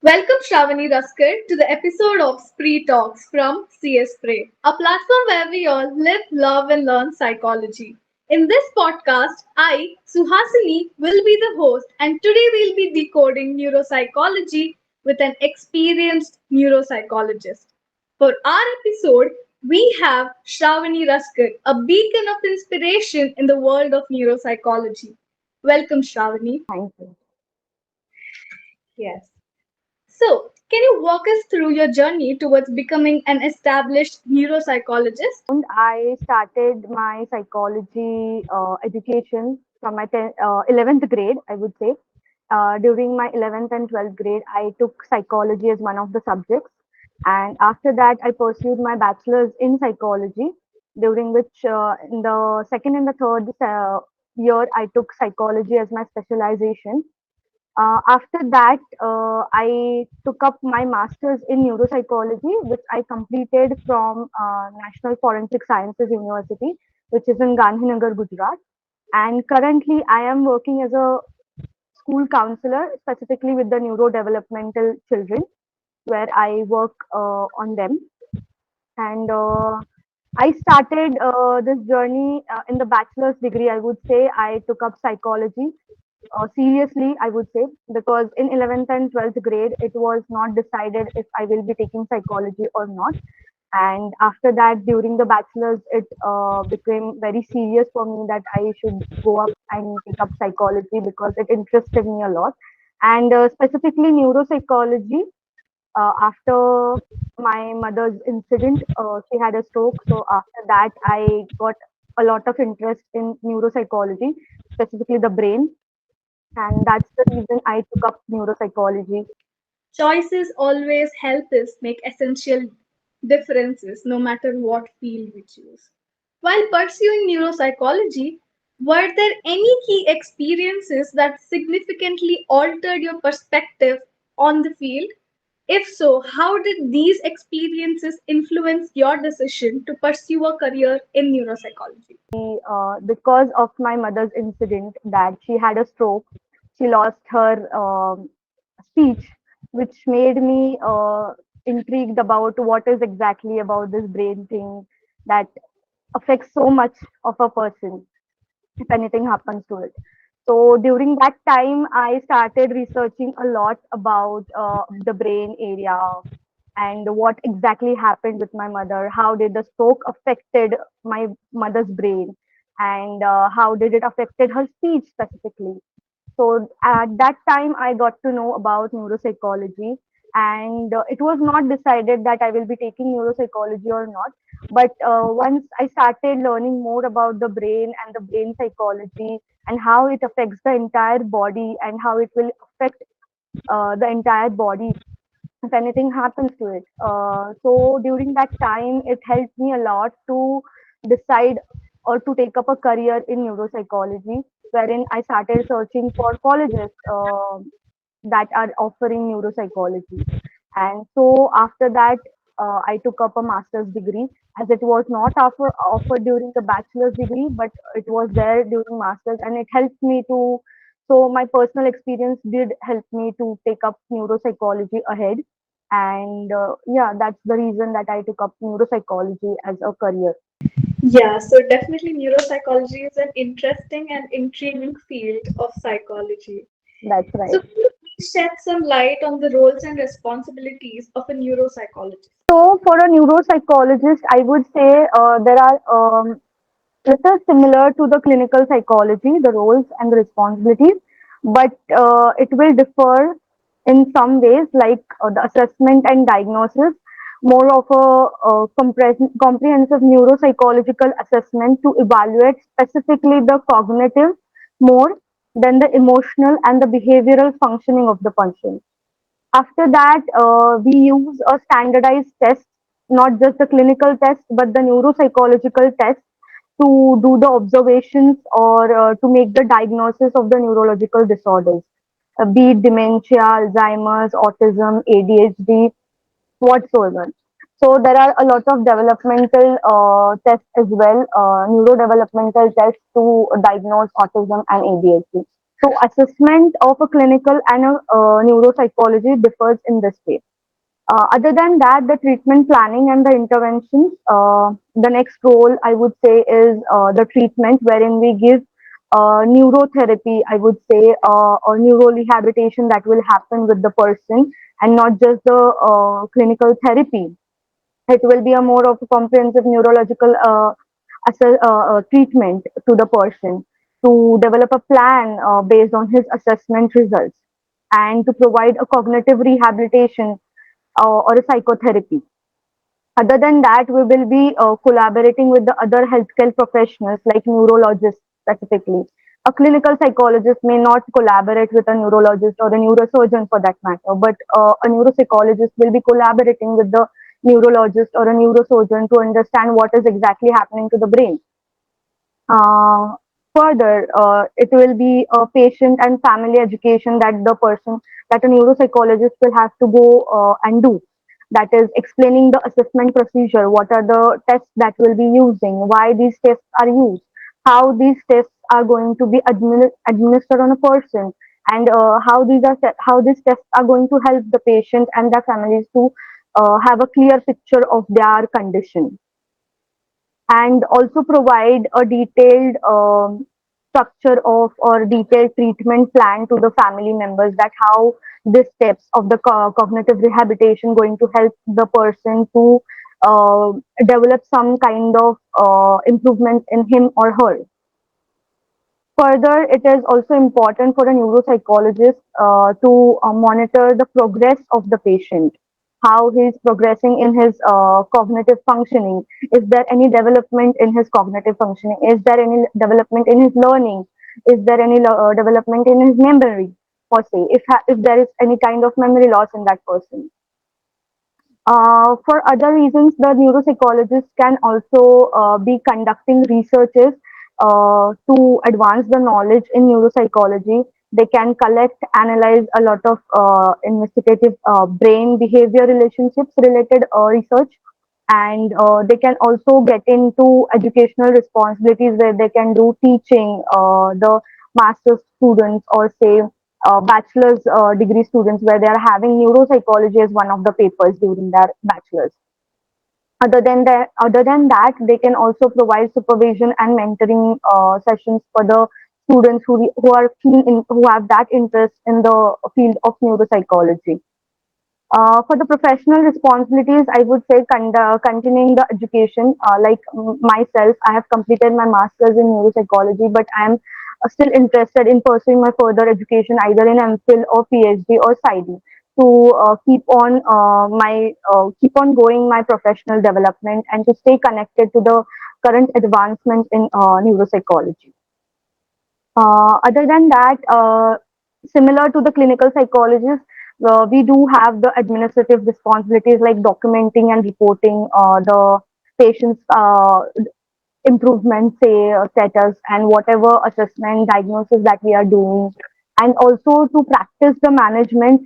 Welcome Shravani Raskar to the episode of Esprit Talks from CSPRE, a platform where we all live, love, and learn psychology. In this podcast, I, Suhasini, will be the host, and today we'll be decoding neuropsychology with an experienced neuropsychologist. For our episode, we have Shravani Raskar, a beacon of inspiration in the world of neuropsychology. Welcome, Shravani. Thank you. Yes. So, can you walk us through your journey towards becoming an established neuropsychologist? I started my psychology education from my 11th grade, I would say. During my 11th and 12th grade, I took psychology as one of the subjects. And after that, I pursued my bachelor's in psychology, during which in the second and the third year, I took psychology as my specialization. After that, I took up my master's in neuropsychology, which I completed from National Forensic Sciences University, which is in Gandhinagar, Gujarat. And currently, I am working as a school counselor, specifically with the neurodevelopmental children, where I work on them. And I started this journey in the bachelor's degree. I would say I took up psychology seriously, I would say, because in 11th and 12th grade, it was not decided if I will be taking psychology or not. And after that, during the bachelor's, it became very serious for me that I should go up and take up psychology because it interested me a lot. And specifically neuropsychology, after my mother's incident, she had a stroke. So after that, I got a lot of interest in neuropsychology, specifically the brain, and that's the reason I took up neuropsychology. Choices always help us make essential differences no matter what field we choose. While pursuing neuropsychology, were there any key experiences that significantly altered your perspective on the field? If so, how did these experiences influence your decision to pursue a career in neuropsychology? Because of my mother's incident, that she had a stroke, she lost her speech, which made me intrigued about what is exactly about this brain thing that affects so much of a person if anything happens to it. So during that time, I started researching a lot about the brain area and what exactly happened with my mother. How did the stroke affected my mother's brain, and how did it affected her speech specifically. So at that time, I got to know about neuropsychology, and it was not decided that I will be taking neuropsychology or not. But once I started learning more about the brain and the brain psychology and how it affects the entire body and how it will affect the entire body if anything happens to it. So during that time, it helped me a lot to decide or to take up a career in neuropsychology, wherein I started searching for colleges that are offering neuropsychology. And so after that, I took up a master's degree, as it was not offered during the bachelor's degree, but it was there during master's, and it helped me to. So my personal experience did help me to take up neuropsychology ahead, and yeah, that's the reason that I took up neuropsychology as a career. Yeah, so definitely neuropsychology is an interesting and intriguing field of psychology. That's So, right. can you please shed some light on the roles and responsibilities of a neuropsychologist? So for a neuropsychologist, I would say there are little similar to the clinical psychology, the roles and the responsibilities, but it will differ in some ways, like the assessment and diagnosis, more of a comprehensive neuropsychological assessment to evaluate specifically the cognitive more than the emotional and the behavioral functioning of the patient. After that, we use a standardized test, not just the clinical test, but the neuropsychological test to do the observations or to make the diagnosis of the neurological disorders, be it dementia, Alzheimer's, autism, ADHD, whatsoever. So there are a lot of developmental tests as well, neurodevelopmental tests to diagnose autism and ADHD. So assessment of a clinical and a neuropsychology differs in this way. Other than that, the treatment planning and the interventions, the next role I would say is the treatment, wherein we give neurotherapy, I would say, or neuro rehabilitation that will happen with the person, and not just the clinical therapy. It will be a more of a comprehensive neurological treatment to the person, to develop a plan based on his assessment results, and to provide a cognitive rehabilitation or a psychotherapy. Other than that, we will be collaborating with the other healthcare professionals like neurologists specifically. A clinical psychologist may not collaborate with a neurologist or a neurosurgeon for that matter, but a neuropsychologist will be collaborating with the neurologist or a neurosurgeon to understand what is exactly happening to the brain. Uh, Further, it will be a patient and family education that the person, that a neuropsychologist will have to go and do. That is explaining the assessment procedure, what are the tests that will be using, why these tests are used, how these tests are going to be administered on a person, and how these tests are going to help the patient and their families to have a clear picture of their condition, and also provide a detailed structure of or detailed treatment plan to the family members, that how the steps of the cognitive rehabilitation going to help the person to uh, develop some kind of improvement in him or her. Further, it is also important for a neuropsychologist to monitor the progress of the patient, how he is progressing in his cognitive functioning. Is there any development in his cognitive functioning? Is there any development in his learning? Is there any development in his memory? Per se, if there is any kind of memory loss in that person. For other reasons, the neuropsychologists can also be conducting researches to advance the knowledge in neuropsychology. They can collect, analyze a lot of investigative brain behavior relationships related research, and they can also get into educational responsibilities where they can do teaching the master's students, or say bachelor's degree students, where they are having neuropsychology as one of the papers during their bachelor's. Other than that, they can also provide supervision and mentoring sessions for the students who are who have that interest in the field of neuropsychology. For the professional responsibilities, I would say continuing the education. Myself, I have completed my master's in neuropsychology, but I am still interested in pursuing my further education either in MPhil or PhD or PsyD, to keep on going my professional development and to stay connected to the current advancements in neuropsychology. Other than that, similar to the clinical psychologist, we do have the administrative responsibilities like documenting and reporting the patient's improvement, say, status, and whatever assessment diagnosis that we are doing, and also to practice the management.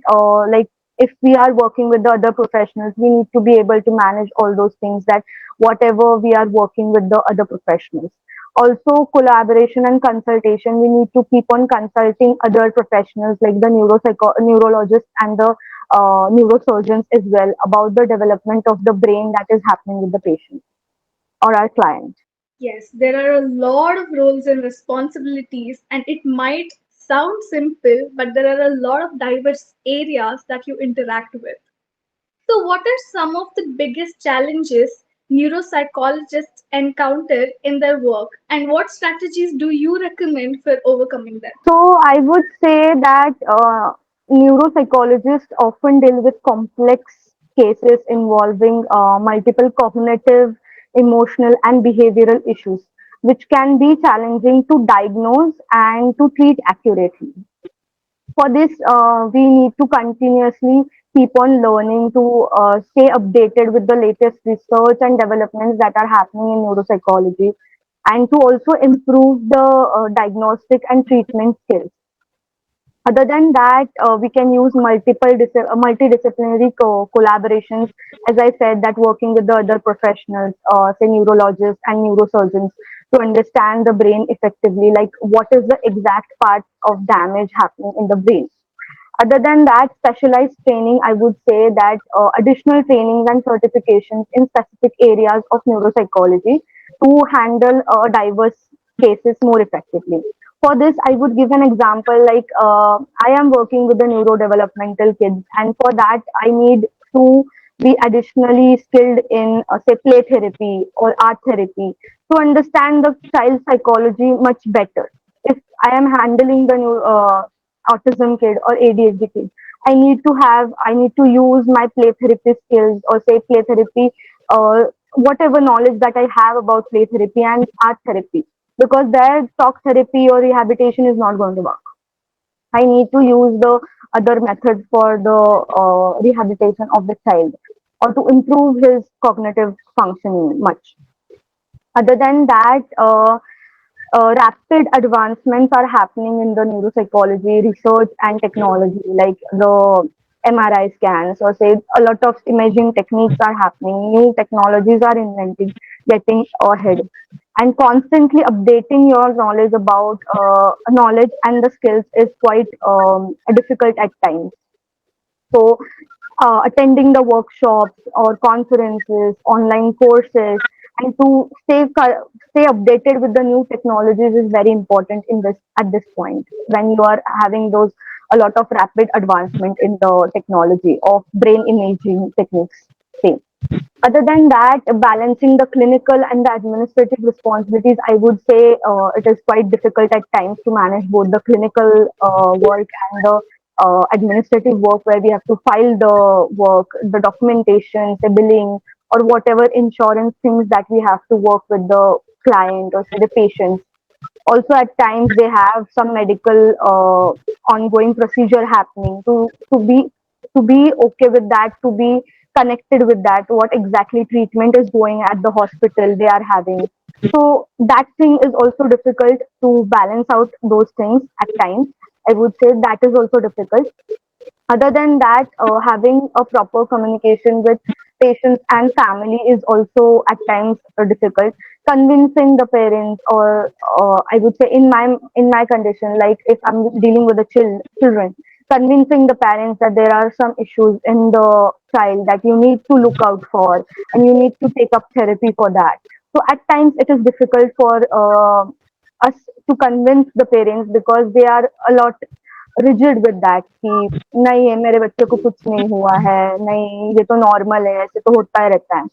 Like if we are working with the other professionals, we need to be able to manage all those things, that whatever we are working with the other professionals. Also, collaboration and consultation. We need to keep on consulting other professionals like the neurologists and the neurosurgeons as well about the development of the brain that is happening with the patient or our client. Yes, there are a lot of roles and responsibilities, and it might sound simple, but there are a lot of diverse areas that you interact with. So, what are some of the biggest challenges neuropsychologists encounter in their work, and what strategies do you recommend for overcoming them? So I would say that neuropsychologists often deal with complex cases involving multiple cognitive, emotional, and behavioral issues, which can be challenging to diagnose and to treat accurately. For this, we need to continuously keep on learning to stay updated with the latest research and developments that are happening in neuropsychology, and to also improve the diagnostic and treatment skills. Other than that, we can use multidisciplinary collaborations. As I said, that working with the other professionals, say neurologists and neurosurgeons, to understand the brain effectively, like what is the exact part of damage happening in the brain. Other than that, specialized training, I would say that additional trainings and certifications in specific areas of neuropsychology to handle diverse cases more effectively. For this, I would give an example like I am working with the neurodevelopmental kids, and for that, I need to be additionally skilled in, say, play therapy or art therapy to understand the child psychology much better. If I am handling the autism kid or ADHD kid, I need to use my play therapy skills, or say play therapy, whatever knowledge that I have about play therapy and art therapy, because their talk therapy or rehabilitation is not going to work. I need to use the other methods for the rehabilitation of the child, or to improve his cognitive functioning much. Other than that, rapid advancements are happening in the neuropsychology research and technology, like the MRI scans, or say a lot of imaging techniques are happening, new technologies are inventing, getting ahead, and constantly updating your knowledge about knowledge and the skills is quite difficult at times. So attending the workshops or conferences, online courses, and to stay updated with the new technologies is very important in this at this point when you are having those a lot of rapid advancement in the technology of brain imaging techniques. Say. Other than that, balancing the clinical and the administrative responsibilities, I would say it is quite difficult at times to manage both the clinical work and the administrative work, where we have to file the work, the documentation, the billing, or whatever insurance things that we have to work with the client or say the patients. Also, at times they have some medical ongoing procedure happening to be okay with that, to be connected with that, what exactly treatment is going at the hospital they are having. So that thing is also difficult to balance out those things at times. I would say that is also difficult. Other than that, having a proper communication with patients and family is also at times difficult. Convincing the parents, or I would say in my condition, like if I'm dealing with the children, convincing the parents that there are some issues in the child that you need to look out for, and you need to take up therapy for that. So at times it is difficult for us to convince the parents, because they are a lot rigid with that कि नहीं है, मेरे बच्चे को कुछ नहीं हुआ है, नहीं ये तो नॉर्मल है, ऐसे तो होता ही रहता है.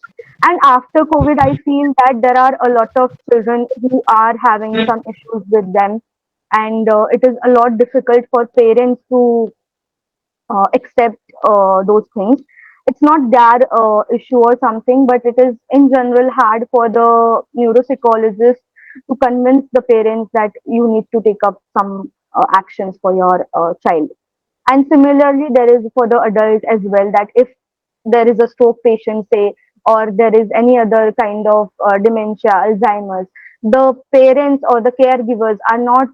And after COVID, I feel that there are a lot of children who are having some issues with them, and it is a lot difficult for parents to accept those things. It's not their issue or something, but it is in general hard for the neuropsychologist to convince the parents that you need to take up some actions for your child. And similarly, there is for the adult as well, that if there is a stroke patient, say, or there is any other kind of dementia, Alzheimer's, the parents or the caregivers are not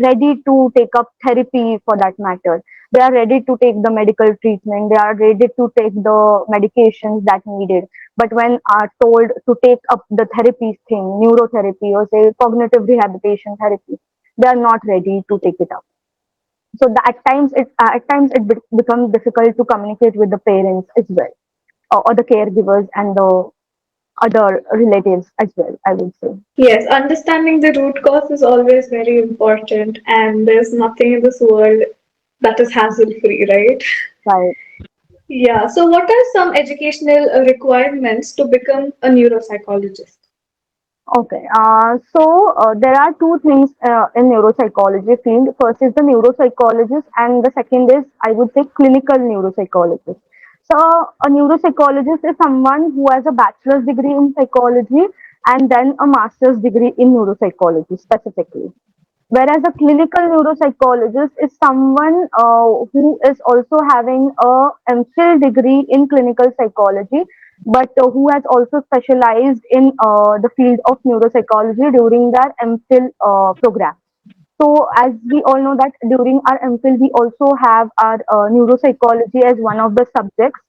ready to take up therapy for that matter. They are ready to take the medical treatment, they are ready to take the medications that needed. But when are told to take up the therapy thing, neurotherapy or say cognitive rehabilitation therapy, they are not ready to take it up. So at times it becomes difficult to communicate with the parents as well, or the caregivers and the other relatives as well, I would say. Yes, understanding the root cause is always very important, and there's nothing in this world that is hassle free, right? Right. Yeah, so what are some educational requirements to become a neuropsychologist? Okay. So there are two things in neuropsychology field. First is the neuropsychologist, and the second is, I would say, clinical neuropsychologist. So a neuropsychologist is someone who has a bachelor's degree in psychology and then a master's degree in neuropsychology specifically. Whereas a clinical neuropsychologist is someone who is also having a MPhil degree in clinical psychology, but who has also specialized in the field of neuropsychology during their MPhil program. So, as we all know that during our MPhil, we also have our neuropsychology as one of the subjects.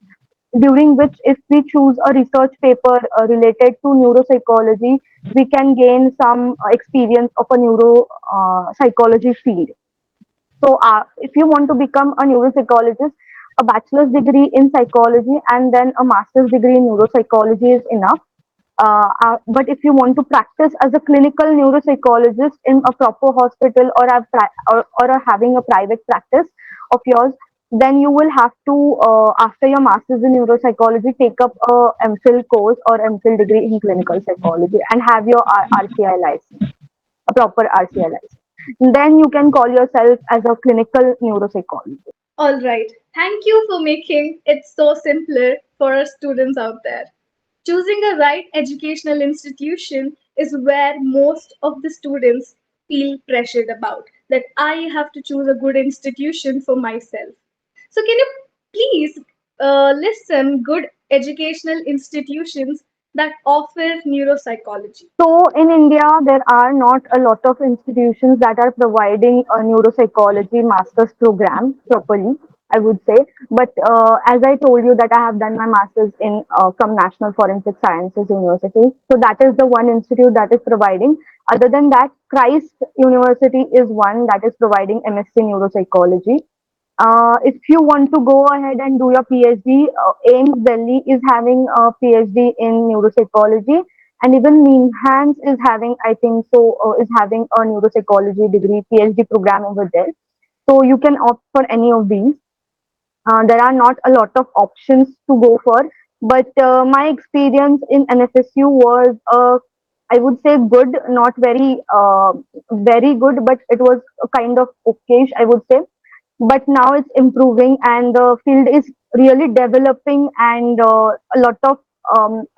during which if we choose a research paper related to neuropsychology, we can gain some experience of a neuro psychology field. So, if you want to become a neuropsychologist, a bachelor's degree in psychology and then a master's degree in neuropsychology is enough. But if you want to practice as a clinical neuropsychologist in a proper hospital or are having a private practice of yours, then you will have to, after your master's in neuropsychology, take up a MPhil course or MPhil degree in clinical psychology and have your RCI license, a proper RCI license. Then you can call yourself as a clinical neuropsychologist. All right. Thank you for making it so simpler for our students out there. Choosing a right educational institution is where most of the students feel pressured about that I have to choose a good institution for myself. So, can you please list some good educational institutions that offer neuropsychology? So in India, there are not a lot of institutions that are providing a neuropsychology master's program properly, I would say. But as I told you that I have done my master's in from National Forensic Sciences University, so that is the one institute that is providing. Other than that, Christ University is one that is providing MSc neuropsychology. If you want to go ahead and do your PhD, AIMS Delhi is having a PhD in neuropsychology, and even Nimhans is having, I think so, is having a neuropsychology degree PhD program over there. So you can opt for any of these. There are not a lot of options to go for, but my experience in NFSU was, I would say, good, not very good, but it was a kind of okayish, I would say. But now it's improving and the field is really developing, and a lot of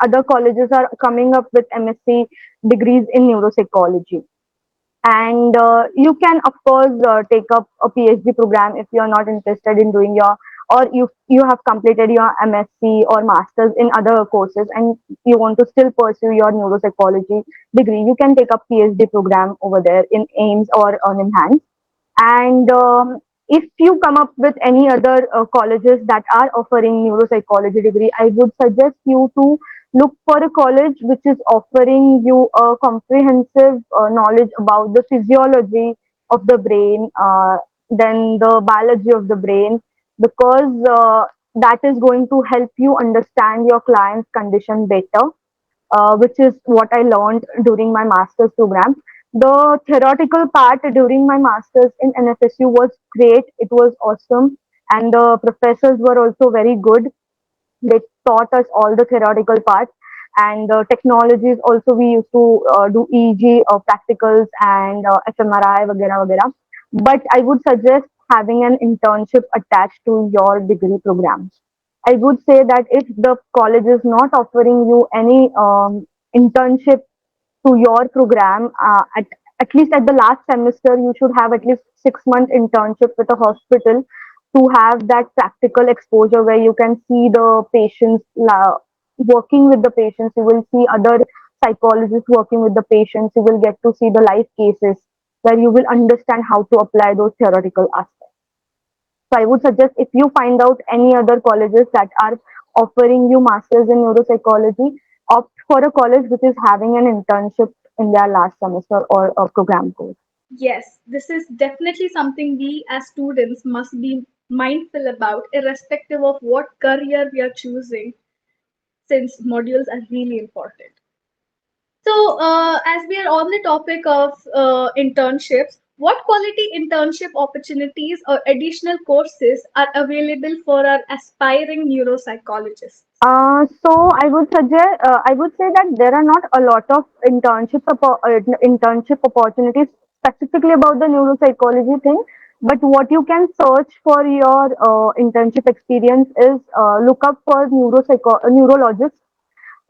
other colleges are coming up with MSc degrees in neuropsychology. And you can of course take up a PhD program if you are not interested in doing your, or you have completed your MSc or masters in other courses and you want to still pursue your neuropsychology degree, you can take up PhD program over there in AIMS or on Enhance. And if you come up with any other colleges that are offering neuropsychology degree, I would suggest you to look for a college which is offering you a comprehensive knowledge about the physiology of the brain, then the biology of the brain, because that is going to help you understand your client's condition better, which is what I learned during my master's program. The theoretical part during my master's in NFSU was great. It was awesome. And the professors were also very good. They taught us all the theoretical parts. And the technologies also, we used to do EEG practicals and fMRI, vagera, vagera. But I would suggest having an internship attached to your degree program. I would say that if the college is not offering you any internship to your program, at least at the last semester, you should have at least 6 month internship with a hospital to have that practical exposure where you can see the patients, working with the patients. You will see other psychologists working with the patients. You will get to see the life cases where you will understand how to apply those theoretical aspects. So I would suggest if you find out any other colleges that are offering you masters in neuropsychology, opt for a college which is having an internship in their last semester or a program course. Yes, this is definitely something we as students must be mindful about, irrespective of what career we are choosing, since modules are really important. So, as we are on the topic of internships, what quality internship opportunities or additional courses are available for our aspiring neuropsychologists? So I would say that there are not a lot of internship opportunities specifically about the neuropsychology thing. But what you can search for your internship experience is look up for neurologists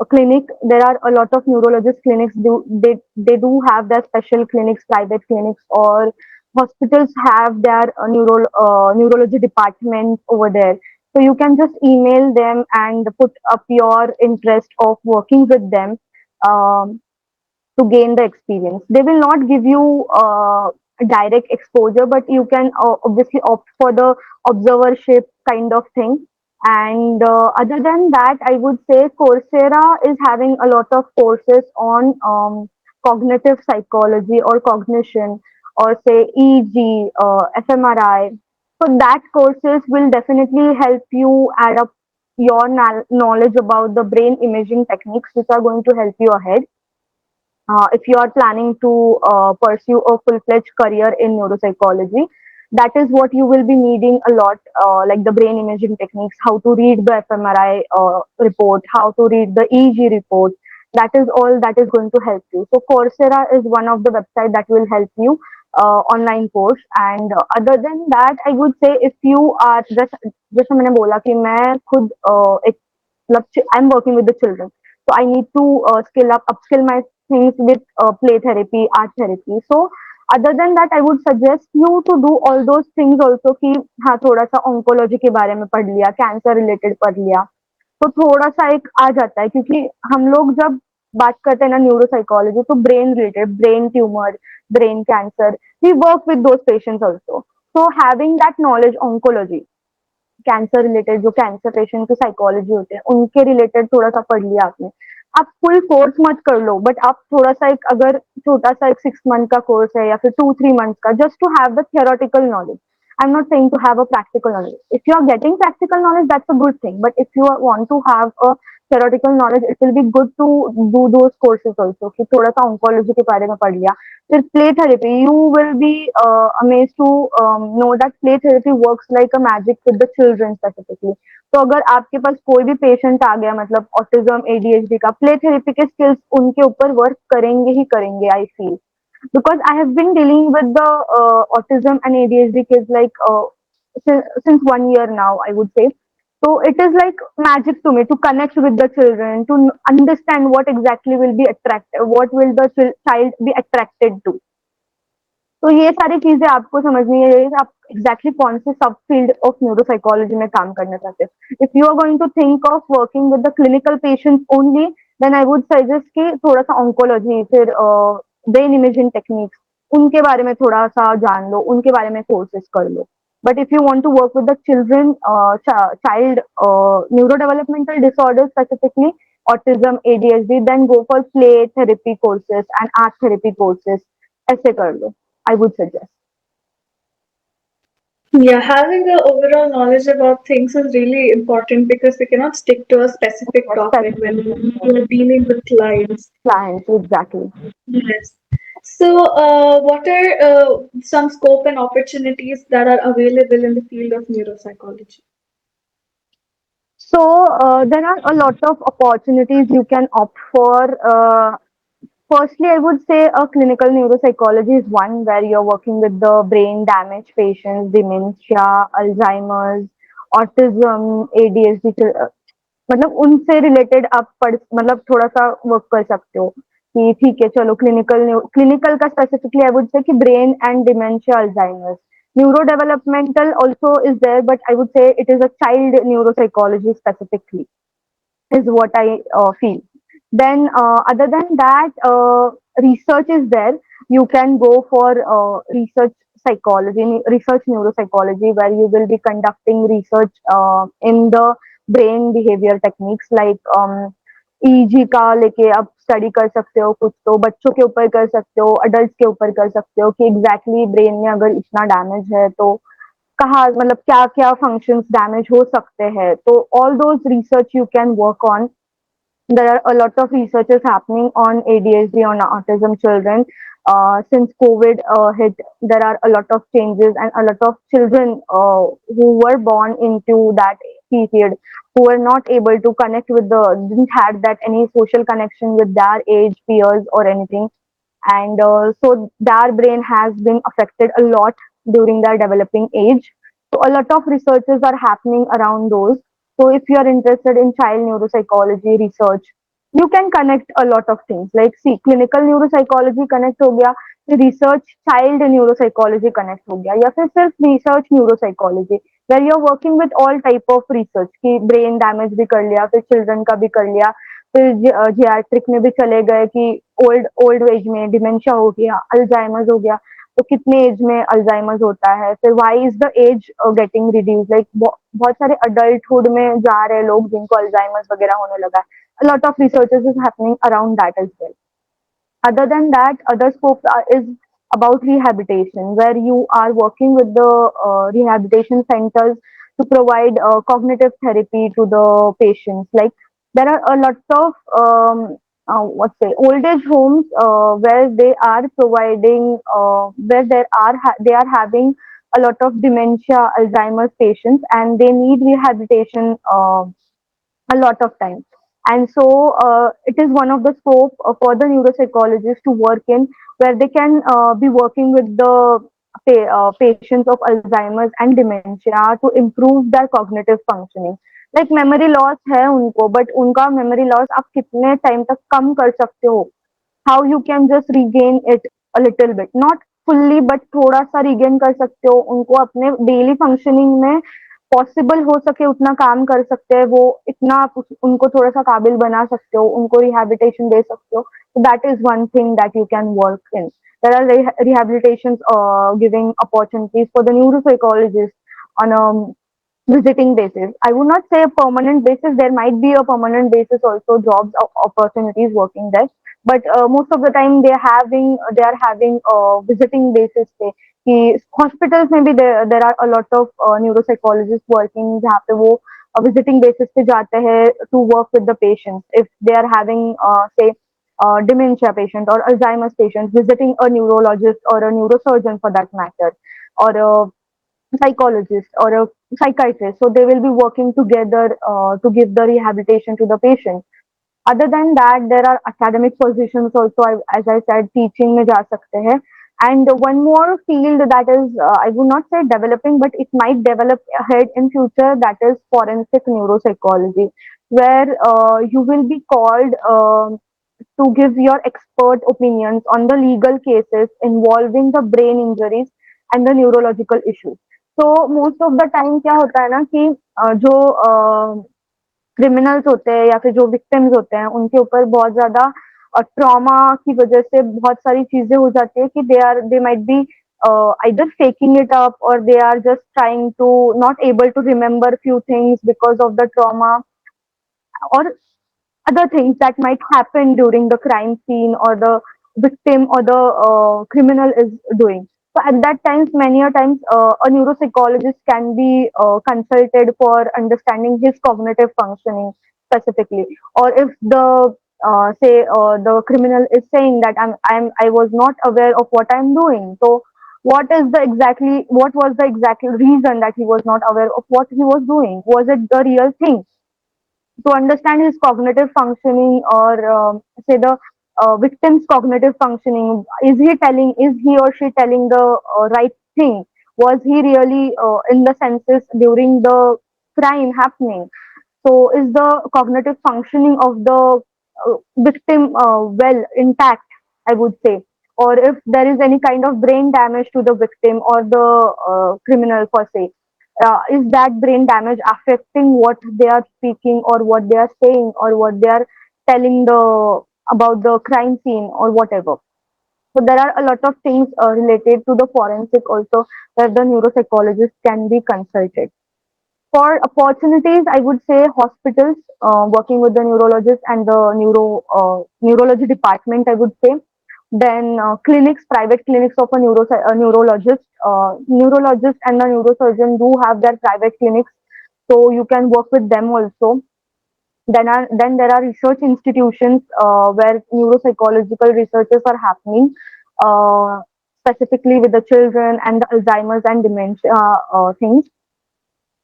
a clinic. There are a lot of neurologist clinics. They do have their special clinics, private clinics, or hospitals have their neurology department over there. So you can just email them and put up your interest of working with them, um, to gain the experience. They will not give you direct exposure, but you can obviously opt for the observership kind of thing. And other than that, I would say Coursera is having a lot of courses on cognitive psychology or cognition, or say EEG, fMRI. So that courses will definitely help you add up your knowledge about the brain imaging techniques, which are going to help you ahead if you are planning to pursue a full-fledged career in neuropsychology. That is what you will be needing a lot, like the brain imaging techniques, how to read the fMRI report, how to read the EEG report. That is all that is going to help you. So Coursera is one of the website that will help you online course. And other than that, I would say if you are just जैसे मैंने बोला कि मैं खुद एक मतलब I'm working with the children, so I need to skill up upskill my things with play therapy, art therapy. So other than that, I would suggest you to do all those things also कि हाँ थोड़ा सा oncology के बारे में पढ़ लिया, cancer related पढ़ लिया, तो थोड़ा सा एक आ जाता है क्योंकि हम लोग जब बात करते हैं ना न्यूरोसाइकोलॉजी तो brain related, brain tumour, brain cancer, we work with those patients also. So having that knowledge oncology, cancer related जो कैंसर पेशेंट की साइकोलॉजी होते हैं उनके रिलेटेड थोड़ा सा पढ़ लिया आपने. आप फुल कोर्स मत कर लो, बट आप थोड़ा सा एक अगर छोटा सा एक 6 मंथ का कोर्स है या फिर 2-3 मंथ का, just to have the theoretical knowledge. I'm not saying to have a practical knowledge. If you are getting practical knowledge, that's a good thing. But if you want to have a theoretical knowledge, it will be good to do those courses also. कि थोड़ा सा oncology के बारे में पढ़ लिया. फिर play therapy, you will be amazed to know that play therapy works like a magic with the children specifically. तो अगर आपके पास कोई भी पेशेंट आ गया मतलब ऑटिज्म एडीएचडी का, प्ले थेरेपी के स्किल्स उनके ऊपर वर्क करेंगे ही करेंगे, I feel. Because I have been dealing with the autism and ADHD kids like since 1 year now, I would say. So it is like magic to me to connect with the children, to understand what exactly will be attracted, what will the child be attracted to. तो ये सारी चीजें आपको समझनी है कि आप exactly कौन से सब फील्ड ऑफ न्यूरोसाइकोलॉजी में काम करना चाहते हैं. If you are going to think of working with the clinical patients only, then I would suggest कि थोड़ा सा ऑन्कोलॉजी, फिर ब्रेन इमेजिंग टेक्निक्स, उनके बारे में थोड़ा सा जान लो, उनके बारे में कोर्सेज कर लो. But if you want to work with the children child neuro developmental disorder specifically autism ADHD, then go for play therapy courses and art therapy courses, ऐसे कर लो. I would suggest. Yeah, having the overall knowledge about things is really important because we cannot stick to a specific topic when we're dealing with clients. Clients, exactly. Yes. So, what are some scope and opportunities that are available in the field of neuropsychology? So there are a lot of opportunities you can opt for. Firstly, I would say a clinical neuropsychology is one where you're working with the brain damage patients, dementia, Alzheimer's, autism, ADHD. मतलब उनसे related आप पढ़ मतलब थोड़ा सा work कर सकते हो कि ठीक है चलो क्लिनिकल का स्पेसिफिकली आई वुड से कि brain and dementia, Alzheimer's. Neuro developmental also is there, but I would say it is a child neuropsychology specifically is what I feel. Then, other than that, research is there. You can go for research psychology, research neuropsychology, where you will be conducting research in the brain behavior techniques like EEG का लेके आप study कर सकते हो, कुछ तो बच्चों के ऊपर कर सकते हो, अडल्ट के ऊपर कर सकते हो कि एग्जैक्टली ब्रेन में अगर इतना डैमेज है तो कहाँ मतलब क्या क्या फंक्शंस डैमेज हो सकते हैं. तो all those research you can work on. There are a lot of researches happening on ADHD, on autism children. Since COVID hit, there are a lot of changes and a lot of children who were born into that period who were not able to connect with didn't had that any social connection with their age peers or anything. And so their brain has been affected a lot during their developing age. So a lot of researches are happening around those. So if you are interested in child neuropsychology research, you can connect a lot of things. Like see, clinical neuropsychology connect हो गया, फिर research child neuropsychology connect हो गया, या फिर सिर्फ research neuropsychology where you are working with all type of research कि brain damage भी कर लिया, फिर children का भी कर लिया, फिर जियाट्रिक में भी चले गए कि ओल्ड ओल्ड एज में डिमेंशिया हो गया, अल्जाइमर्स हो गया. तो कितने एज में अल्जाइमर्स होता है, फिर why is the age getting reduce, like बहुत सारे अडल्टहुड में जा रहे लोग जिनको अल्जाइमर्स वगैरह होने लगा है. A lot of researches is happening around that as well. Other than that, other scope is about rehabilitation, where you are working with the rehabilitation centers to provide cognitive therapy to the patients. Like there are a lot of what's say old age homes where they are providing where they are having a lot of dementia, Alzheimer's patients, and they need rehabilitation a lot of time. And so it is one of the scope for the neuropsychologists to work in, where they can be working with the patients of Alzheimer's and dementia to improve their cognitive functioning. Like memory loss है उनको, but उनका memory loss आप कितने time तक कम कर सकते हो, how you can just regain it a little bit, not fully but थोड़ा सा regain कर सकते हो, उनको अपने daily functioning में पॉसिबल हो सके उतना काम कर सकते हैं वो, इतना आप उनको थोड़ा सा काबिल बना सकते हो, उनको रिहैबिलिटेशन दे सकते हो. That is one thing that you can work in. There are rehabilitations giving opportunities for the neuropsychologists on a visiting basis. I would not say a permanent basis. There might be a permanent basis also jobs opportunities working there, but most of the time they are having visiting basis पे कि hospitals में भी there are a lot of neuropsychologists working जहाँ पे वो visiting basis पे जाते हैं to work with the patients if they are having say dementia patient or Alzheimer's patient visiting a neurologist or a neurosurgeon for that matter, or a psychologist or a psychiatrist. So they will be working together to give the rehabilitation to the patient. Other than that, there are academic positions also. As I said, teaching में जा सकते हैं. And one more field that is, I would not say developing, but it might develop ahead in future. That is forensic neuropsychology, where you will be called to give your expert opinions on the legal cases involving the brain injuries and the neurological issues. So most of the time क्या होता है ना कि जो criminals होते हैं या फिर जो विक्टिम्स होते हैं उनके ऊपर बहुत ज्यादा ट्रॉमा की वजह से बहुत सारी चीजें हो जाती है कि they might be either faking it up or they are just trying to not able to remember few things because of the trauma or other things that might happen during the crime scene or the victim or the criminal is doing. So at that times, many a times, a neuropsychologist can be consulted for understanding his cognitive functioning specifically. Or if the say the criminal is saying that I was not aware of what I'm doing. So what was the exact reason that he was not aware of what he was doing? Was it the real thing? To understand his cognitive functioning or say the victim's cognitive functioning, is he or she telling the right thing, was he really in the senses during the crime happening, so is the cognitive functioning of the victim well intact, I would say, or if there is any kind of brain damage to the victim or the criminal per se, is that brain damage affecting what they are speaking or what they are saying or what they are telling the about the crime scene or whatever. So there are a lot of things related to the forensic also where the neuropsychologist can be consulted. For opportunities, I would say hospitals working with the neurologist and the neurology department, I would say. Then clinics, private clinics of a neurologist. Neurologist and the neurosurgeon do have their private clinics, so you can work with them also. Then there are research institutions where neuropsychological researches are happening, uh, specifically with the children and the Alzheimer's and dementia things.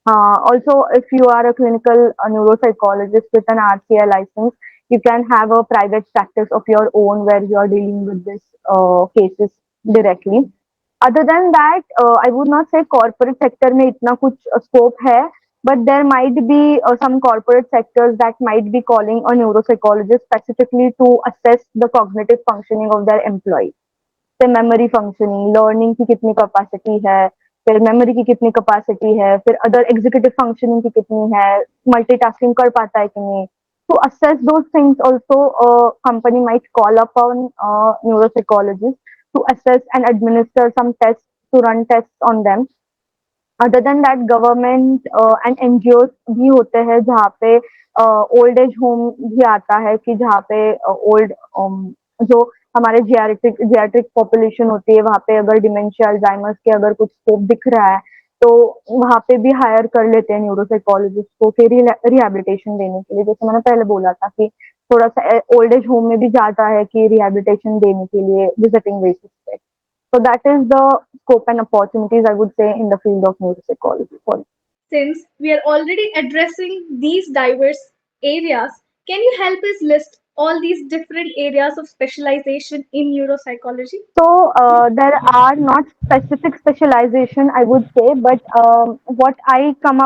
Also, if you are a clinical neuropsychologist with an RCI license, you can have a private practice of your own where you are dealing with these cases directly. Other than that, I would not say corporate sector में इतना कुछ scope है, but there might be some corporate sectors that might be calling a neuropsychologist specifically to assess the cognitive functioning of their employees. से memory functioning, learning की कितनी capacity है, फिर memory की कितनी कैपेसिटी है, फिर अदर एग्जीक्यूटिव फंक्शनिंग की कितनी है, मल्टीटास्किंग कर पाता है कि नहीं. To assess those things also, a company might call upon a neuropsychologist to assess and administer some tests, to run tests on them. Other than that government and NGO भी होते हैं जहाँ पे ओल्ड एज होम भी आता है कि जहाँ पे ओल्ड जो हमारे जियाट्रिक पॉपुलेशन होती है वहाँ पे अगर डिमेंशिया अल्जाइमर्स के अगर कुछ स्कोप दिख रहा है तो वहाँ पे भी हायर कर लेते हैं न्यूरोसाइकोलॉजिस्ट को फिर रिहैबिलिटेशन देने के लिए, जैसे मैंने पहले बोला था कि थोड़ा सा ओल्ड एज होम में भी जाता है कि रिहैबिलिटेशन देने के लिए विजिटिंग बेसिस पे. So that is the scope and opportunities I would say in the field of neuropsychology. For Since we are already addressing these diverse areas, can you help us list all these different areas of specialization in neuropsychology? so there are not specific specialization I would say, but what I came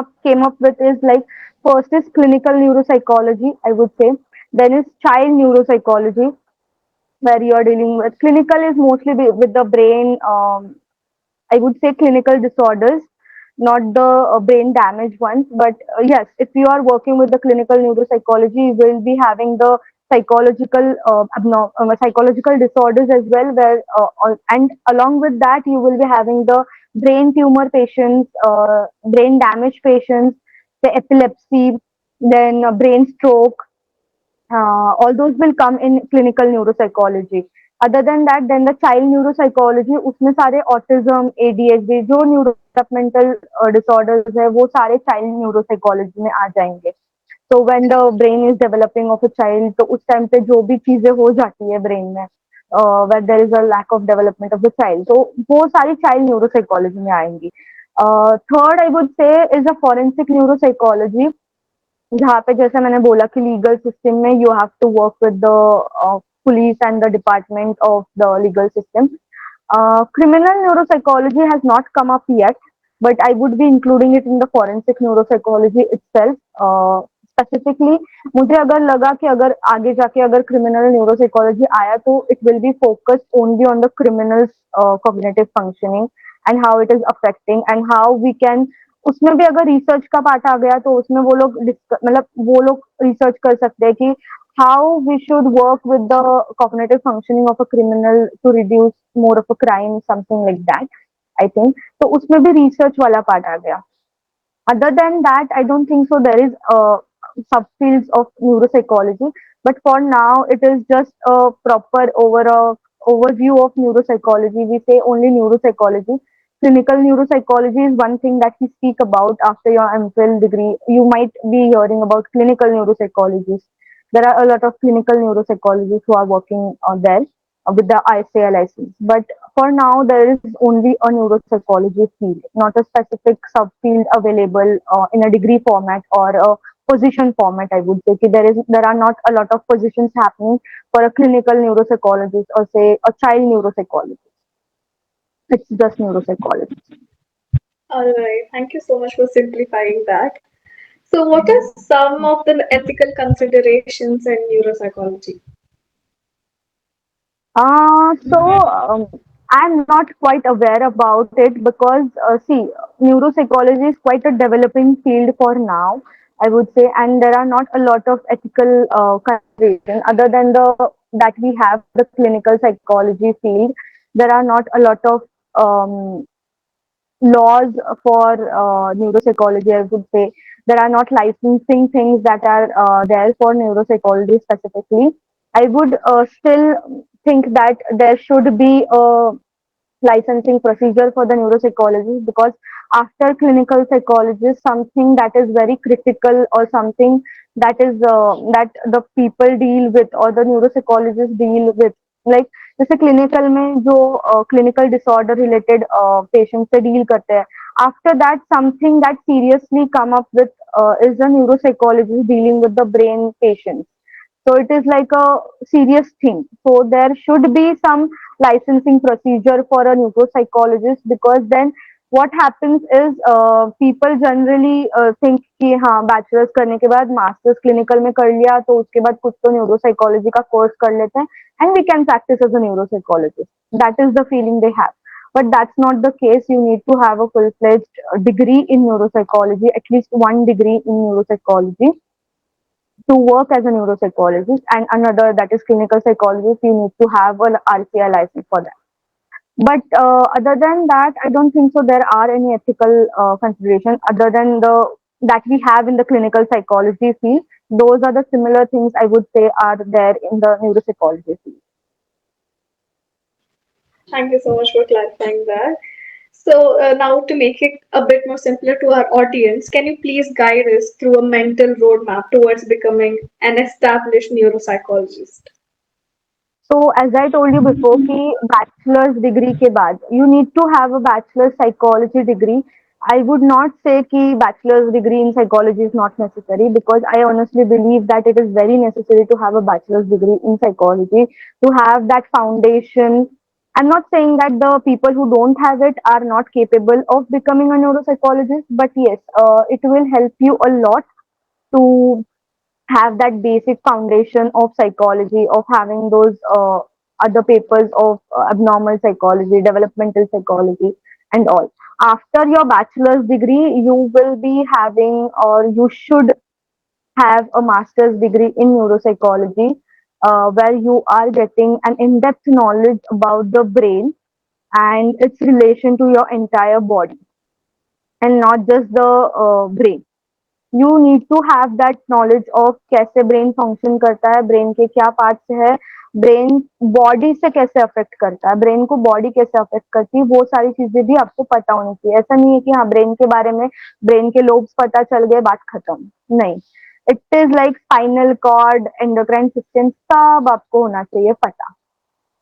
up with is like first is clinical neuropsychology I would say, then is child neuropsychology where you are dealing with clinical is mostly with the brain. I would say clinical disorders, not the brain damage ones. But yes, if you are working with the clinical neuropsychology, you will be having the psychological disorders as well. Where and along with that, you will be having the brain tumor patients, brain damage patients, the epilepsy, then brain stroke, all those will come in clinical neuropsychology. Other than that, then the child neuropsychology, उसमें सारे autism, ADHD जो neurodevelopmental disorders है वो सारे child neuropsychology में आ जाएंगे. So when the brain is developing of a child, तो उस टाइम पे जो भी चीजें हो जाती है brain में, where there is a lack of development of the child, तो वो सारी child neuropsychology में आएंगी. Third, I would say is a forensic neuropsychology, जहाँ पे जैसे मैंने बोला कि लीगल सिस्टम में you have to work with the police and the department of the legal system. Criminal neuropsychology has not come up yet, but I would be including it in the forensic neuropsychology itself. Specifically, मुझे अगर लगा कि अगर आगे जाके अगर criminal neuropsychology आया तो it will be focused only on the criminals cognitive functioning and how it is affecting and how we can, उसमें भी अगर रिसर्च का पार्ट आ गया तो उसमें मतलब वो लोग रिसर्च कर सकते हैं कि how we should work with the cognitive functioning of a criminal to reduce more of a crime, something like that, I think. तो उसमें भी रिसर्च वाला पार्ट आ गया. Other than that, I don't think so. There is subfields of neuropsychology, but for now, it is just a proper overview of neuropsychology. We say only neuropsychology. Clinical neuropsychology is one thing that we speak about after your MPhil degree. You might be hearing about clinical neuropsychologists. There are a lot of clinical neuropsychologists who are working there with the ISA license. But for now, there is only a neuropsychology field, not a specific subfield available in a degree format or a position format. I would say there are not a lot of positions happening for a clinical neuropsychologist or say a child neuropsychologist. It's just neuropsychologist. All right, thank you so much for simplifying that. So, what are some of the ethical considerations in neuropsychology? So I'm not quite aware about it because see, neuropsychology is quite a developing field for now, I would say, and there are not a lot of ethical consideration other than the that we have the clinical psychology field. There are not a lot of um, laws for neuropsychology, I would say. There are not licensing things that are there for neuropsychology specifically. I would still think that there should be a licensing procedure for the neuropsychologist because after clinical psychologist, something that is very critical or something that is that the people deal with or the neuropsychologists deal with, like जैसे clinical में जो clinical disorder related patient से deal करते हैं, after that something that seriously come up with is the neuropsychologist dealing with the brain patients. So it is like a serious thing. So there should be some licensing procedure for a neuropsychologist because then what happens is people generally think कि हाँ bachelors करने के बाद masters clinical में कर लिया तो उसके बाद कुछ तो न्यूरोसाइकोलॉजी का कोर्स कर लेते हैं and we can practice as a neuropsychologist. That is the feeling they have. But that's not the case. You need to have a full-fledged degree in neuropsychology, at least one degree in neuropsychology to work as a neuropsychologist, and another that is clinical psychologist. You need to have an RCI license for that. But other than that, I don't think so. There are any ethical considerations other than the that we have in the clinical psychology field. Those are the similar things I would say are there in the neuropsychology field. Thank you so much for clarifying that. So, now to make it a bit more simpler to our audience, can you please guide us through a mental roadmap towards becoming an established neuropsychologist? So as I told you before कि bachelor's degree के बाद you need to have a bachelor's psychology degree. I would not say कि bachelor's degree in psychology is not necessary, because I honestly believe that it is very necessary to have a bachelor's degree in psychology to have that foundation. I'm not saying that the people who don't have it are not capable of becoming a neuropsychologist, but yes, it will help you a lot to have that basic foundation of psychology, of having those other papers of abnormal psychology, developmental psychology, and all. After your bachelor's degree, you will be having, or you should have, a master's degree in neuropsychology, where you are getting an in depth knowledge about the brain and its relation to your entire body, and not just the brain. You need to have that knowledge of कैसे brain function करता है, brain के क्या parts है, brain body से कैसे affect करता है, ब्रेन को बॉडी कैसे अफेक्ट करती है, वो सारी चीजें भी आपको पता होनी चाहिए. ऐसा नहीं है कि हाँ ब्रेन के बारे में, ब्रेन के लोब्स पता चल गए बात खत्म. नहीं, it is like spinal cord, endocrine system, सब आपको होना चाहिए पता.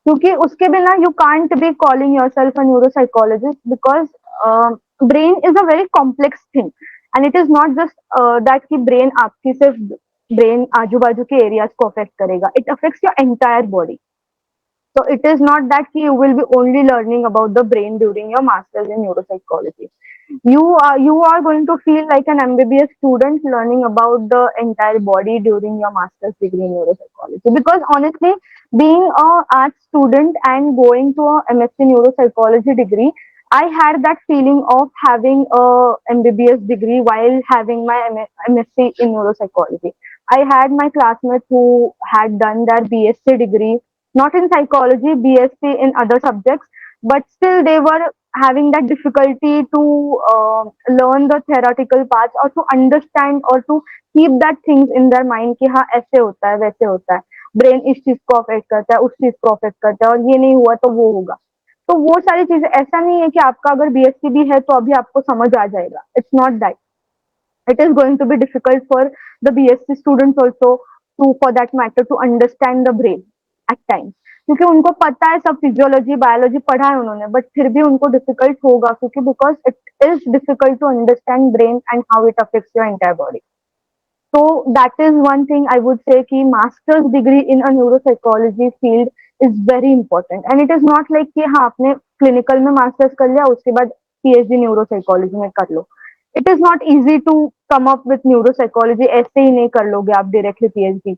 क्योंकि उसके बिना you can't be calling yourself a neuropsychologist, because brain is a very complex thing. And it is not just that कि ब्रेन आपकी सिर्फ ब्रेन आजू बाजू के एरियाज को अफेक्ट करेगा, it affects your entire body. So it is not that you will be only learning about the brain during your master's in neuropsychology. You are going to feel like an MBBS student learning about the entire body during your master's degree in neuropsychology. Because honestly, being a arts student and going to a MSc neuropsychology degree, I had that feeling of having a MBBS degree while having my MSc in neuropsychology. I had my classmates who had done their BSc degree, not in psychology, BSc in other subjects, but still they were having that difficulty to learn the theoretical parts, or to understand, or to keep that things in their mind कि हाँ ऐसे होता है वैसे होता है, brain इस चीज को अफेक्ट करता है, उस चीज को अफेक्ट करता है, और ये नहीं हुआ तो वो होगा. तो वो सारी चीजें, ऐसा नहीं है कि आपका अगर बीएससी भी है तो अभी आपको समझ आ जाएगा. It's not that. It is going to be difficult for the BSc students also, to for that matter, to understand the brain at times, क्योंकि उनको पता है सब फिजियोलॉजी बायोलॉजी पढ़ा है उन्होंने, बट फिर भी उनको डिफिकल्ट होगा, क्योंकि because it is difficult to understand brain and how it affects your entire body. So that is one thing I would say कि master's degree in a neuropsychology field is very important, and it is not like कि हाँ आपने clinical में masters कर लिया उसके बाद PhD neuropsychology में कर लो. It is not easy to come up with neuropsychology, ऐसे ही नहीं कर लोगे आप directly PhD.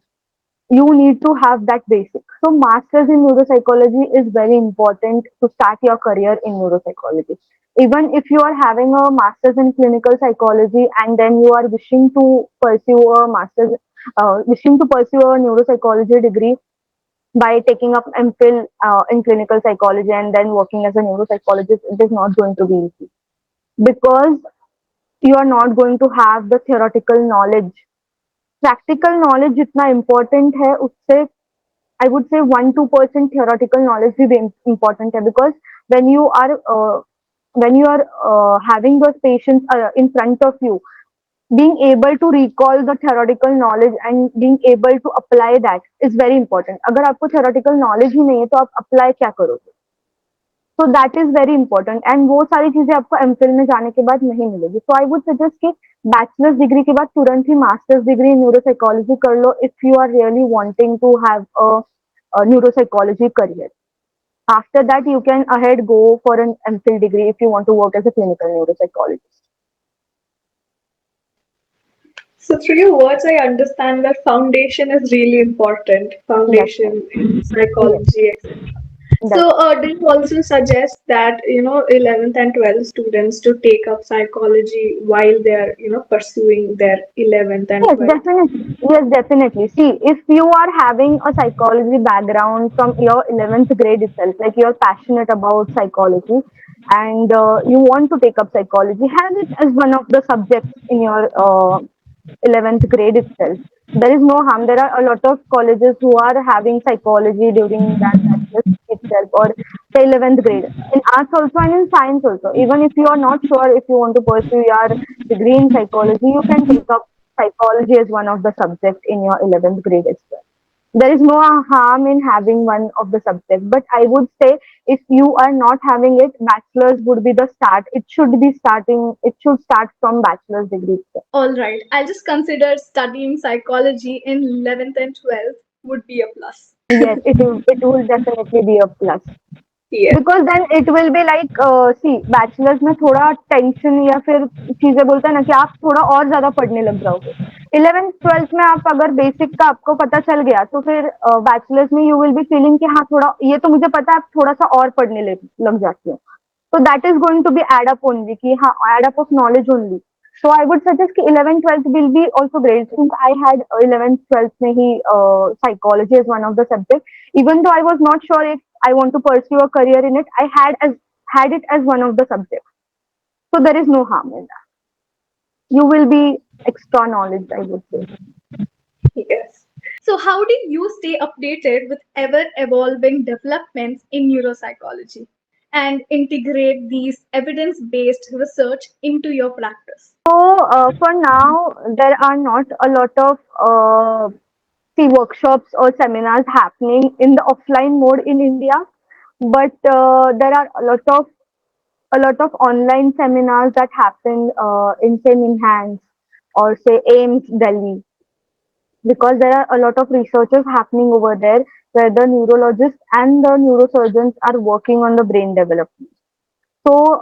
You need to have that basic. So masters in neuropsychology is very important to start your career in neuropsychology. Even if you are having a master's in clinical psychology and then you are wishing to pursue a neuropsychology degree by taking up MPhil in clinical psychology and then working as a neuropsychologist, it is not going to be easy, because you are not going to have the theoretical knowledge. Practical knowledge जितना important है उससे आई would से 1-2% theoretical knowledge भी important है, because when you are uh, when you are having those patients in front of you, being able to recall the theoretical knowledge and being able to apply that is very important. अगर आपको theoretical knowledge ही नहीं है तो आप apply क्या करोगे? सो that is very important, and वो सारी चीजें आपको एमफिल में जाने के बाद नहीं मिलेगी. सो आई वुड सजेस्ट कि बैचलर्स डिग्री के बाद तुरंत ही मास्टर्स डिग्री न्यूरोसाइकोलॉजी कर लो, if you are really wanting to have a neuropsychology career. After that, you can ahead go for an MPhil degree if you want to work as a clinical neuropsychologist. So, through your words, I understand that foundation is really important. Yes, yes, Foundation in yes, psychology, etc. So, do you also suggest that 11th and 12th students to take up psychology while they're pursuing their 11th and Yes, 12th? definitely. Yes, definitely. See, if you are having a psychology background from your 11th grade itself, like you're passionate about psychology and you want to take up psychology, have it as one of the subjects in your 11th grade itself. There is no harm. There are a lot of colleges who are having psychology during that bachelor's itself or say 11th grade. In arts also and in science also. Even if you are not sure if you want to pursue your degree in psychology, you can take up psychology as one of the subjects in your 11th grade as well. There is no harm in having one of the subjects, but I would say if you are not having it, bachelor's would be the start. It should start from bachelor's degree itself. All right, I'll just consider studying psychology in 11th and 12th would be a plus. Yes, it will definitely be a plus. Yes. Because then it will be like see bachelors में थोड़ा tension या फिर चीजें बोलते हैं ना कि आप थोड़ा और ज्यादा पढ़ने लग जाओगे 11th 12th में आप अगर बेसिक का आपको पता चल गया तो फिर बैचलर्स में यू विल बी फीलिंग कि हाँ थोड़ा ये तो मुझे पता है आप थोड़ा सा और पढ़ने लग जाते हो so that is going to be add up only कि हाँ add up of knowledge only. So I would suggest कि 11th 12th will be also great since I had 11th 12th में ही psychology as one of the subject. Even though I was not sure if I want to pursue a career in it, I had it as one of the subjects. So there is no harm in that. You will be extra knowledge, I would say. Yes. So, how do you stay updated with ever evolving developments in neuropsychology and integrate these evidence based research into your practice? So for now, there are not a lot of see workshops or seminars happening in the offline mode in India, but there are a lot of online seminars that happen in say Enhance or say AIMS Delhi because there are a lot of researchers happening over there where the neurologists and the neurosurgeons are working on the brain development. So,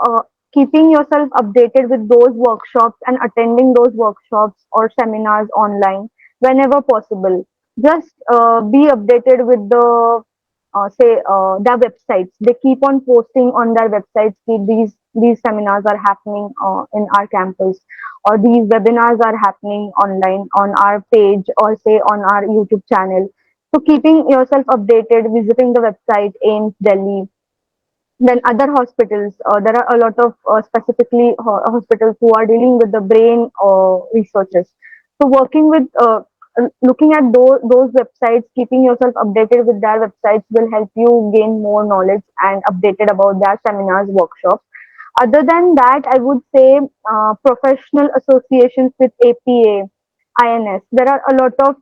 keeping yourself updated with those workshops and attending those workshops or seminars online whenever possible. Just be updated with their websites. They keep on posting on their websites that these seminars are happening in our campus or these webinars are happening online on our page or say on our YouTube channel. So keeping yourself updated, visiting the website AIMS Delhi, then other hospitals, there are a lot of specifically hospitals who are dealing with the brain researches. So working with, looking at those websites, keeping yourself updated with their websites will help you gain more knowledge and updated about their seminars, workshops. Other than that, I would say professional associations with APA, INS. There are a lot of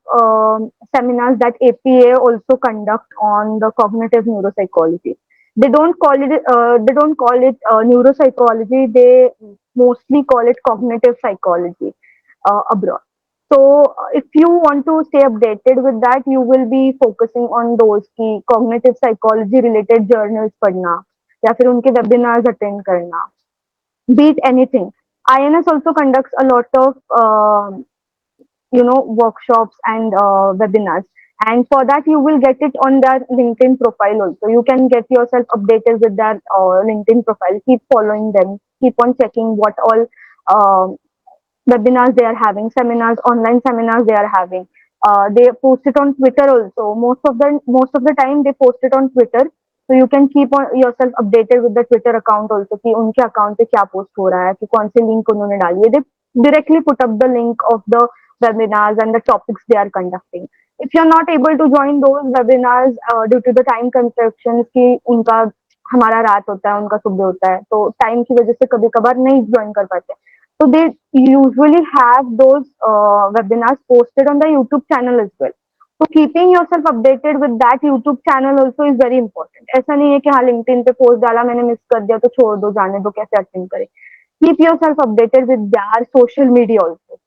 seminars that APA also conduct on the cognitive neuropsychology. They don't call it neuropsychology. They mostly call it cognitive psychology abroad. So if you want to stay updated with that, you will be focusing on those की cognitive psychology related journals पढ़ना या फिर उनके webinars attend करना. Beat anything. INS also conducts a lot of workshops and webinars, and for that you will get it on their LinkedIn profile also. You can get yourself updated with their LinkedIn profile. Keep following them, keep on checking what all uh, webinars they are having, seminars, online seminars they are having. They post it on Twitter also. Most of the time they post it on Twitter, so you can keep on yourself updated with the Twitter account also कि उनके account पे क्या post हो रहा है कि कौन सी link उन्होंने डाली है. They directly put up the link of the webinars and the topics they are conducting. If you're not able to join those webinars due to the time constrictions कि उनका हमारा रात होता है उनका सुबह होता है तो टाइम की वजह से कभी कभार नहीं ज्वाइन कर पाते. So they usually have those webinars posted on the YouTube channel as well. So keeping yourself updated with that YouTube channel also is very important. ऐसा नहीं है कि हाँ LinkedIn पे पोस्ट डाला मैंने मिस कर दिया तो छोड़ दो जाने दो कैसे अटेंड करें. Keep yourself updated with their social media also.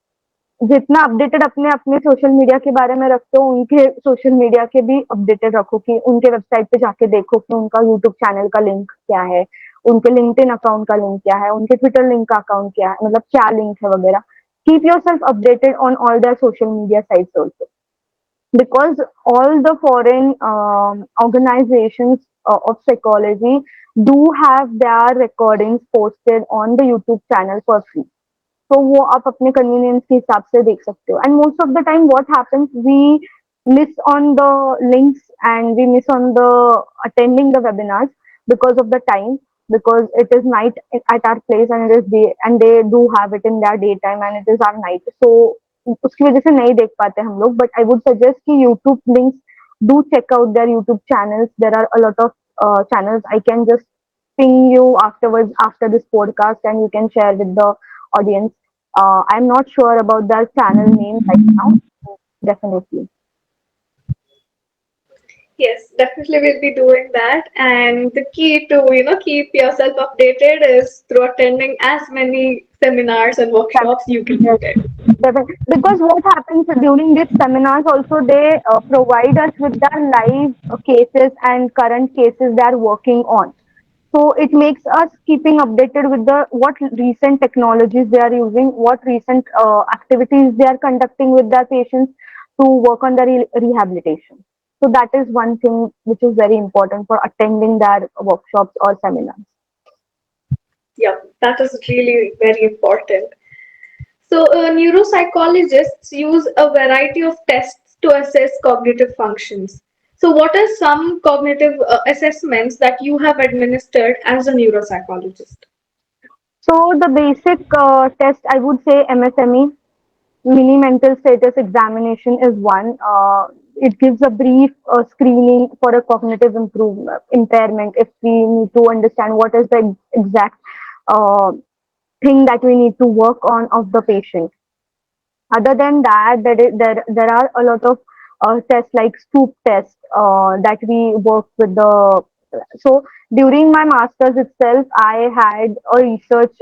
जितना अपडेटेड अपने अपने सोशल मीडिया के बारे में रखते हो उनके सोशल मीडिया के भी अपडेटेड रखो कि उनके वेबसाइट पे जाके देखो कि उनका यूट्यूब चैनल का लिंक क्या है, उनके लिंक्डइन अकाउंट का लिंक क्या है, उनके ट्विटर लिंक का अकाउंट क्या है, मतलब क्या लिंक है वगैरह. Keep your self updated on all their social media sites also because all the foreign organizations of psychology do have their recordings posted on the YouTube channel for free. तो वो आप अपने कन्वीनियंस के हिसाब से देख सकते हो. And most of the time what happens we miss on the links and we miss on the attending the webinars because of the time, because it is night at our place and it is day and they do have it in their daytime and it is our night, so उसकी वजह से नहीं देख पाते हम लोग. But I would suggest कि YouTube links do check out their YouTube channels. There are a lot of channels. I can just ping you afterwards after this podcast and you can share with the audience. I'm not sure about their channel name right now. Definitely. Yes, definitely we'll be doing that. And the key to, keep yourself updated is through attending as many seminars and workshops you can Yes, attend. definitely. Because what happens during these seminars also, they provide us with their live cases and current cases they are working on. So it makes us keeping updated with the what recent technologies they are using, what recent activities they are conducting with their patients to work on their rehabilitation. So that is one thing which is very important for attending their workshops or seminars. Yeah, that is really very important. So, neuropsychologists use a variety of tests to assess cognitive functions. So, what are some cognitive assessments that you have administered as a neuropsychologist? So the basic test, I would say MSME, mini mental status examination is one. It gives a brief screening for a cognitive impairment if we need to understand what is the exact uh, thing that we need to work on of the patient. Other than that, there are a lot of tests like stoop test that we work with the. So during my masters itself, I had a research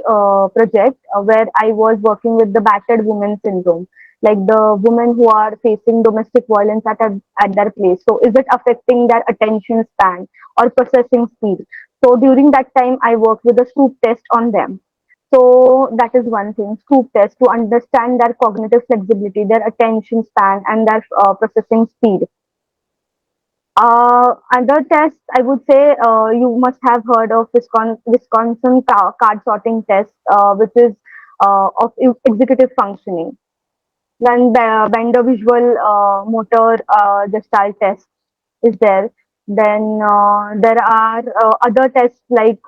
project where I was working with the battered women syndrome, like the women who are facing domestic violence at their place. So is it affecting their attention span or processing speed? So during that time, I worked with a stoop test on them. So that is one thing, scoop test to understand their cognitive flexibility, their attention span, and their processing speed. Other tests, I would say you must have heard of Wisconsin card sorting test, which is of executive functioning. Then the visual motor gestalt test is there. Then there are other tests like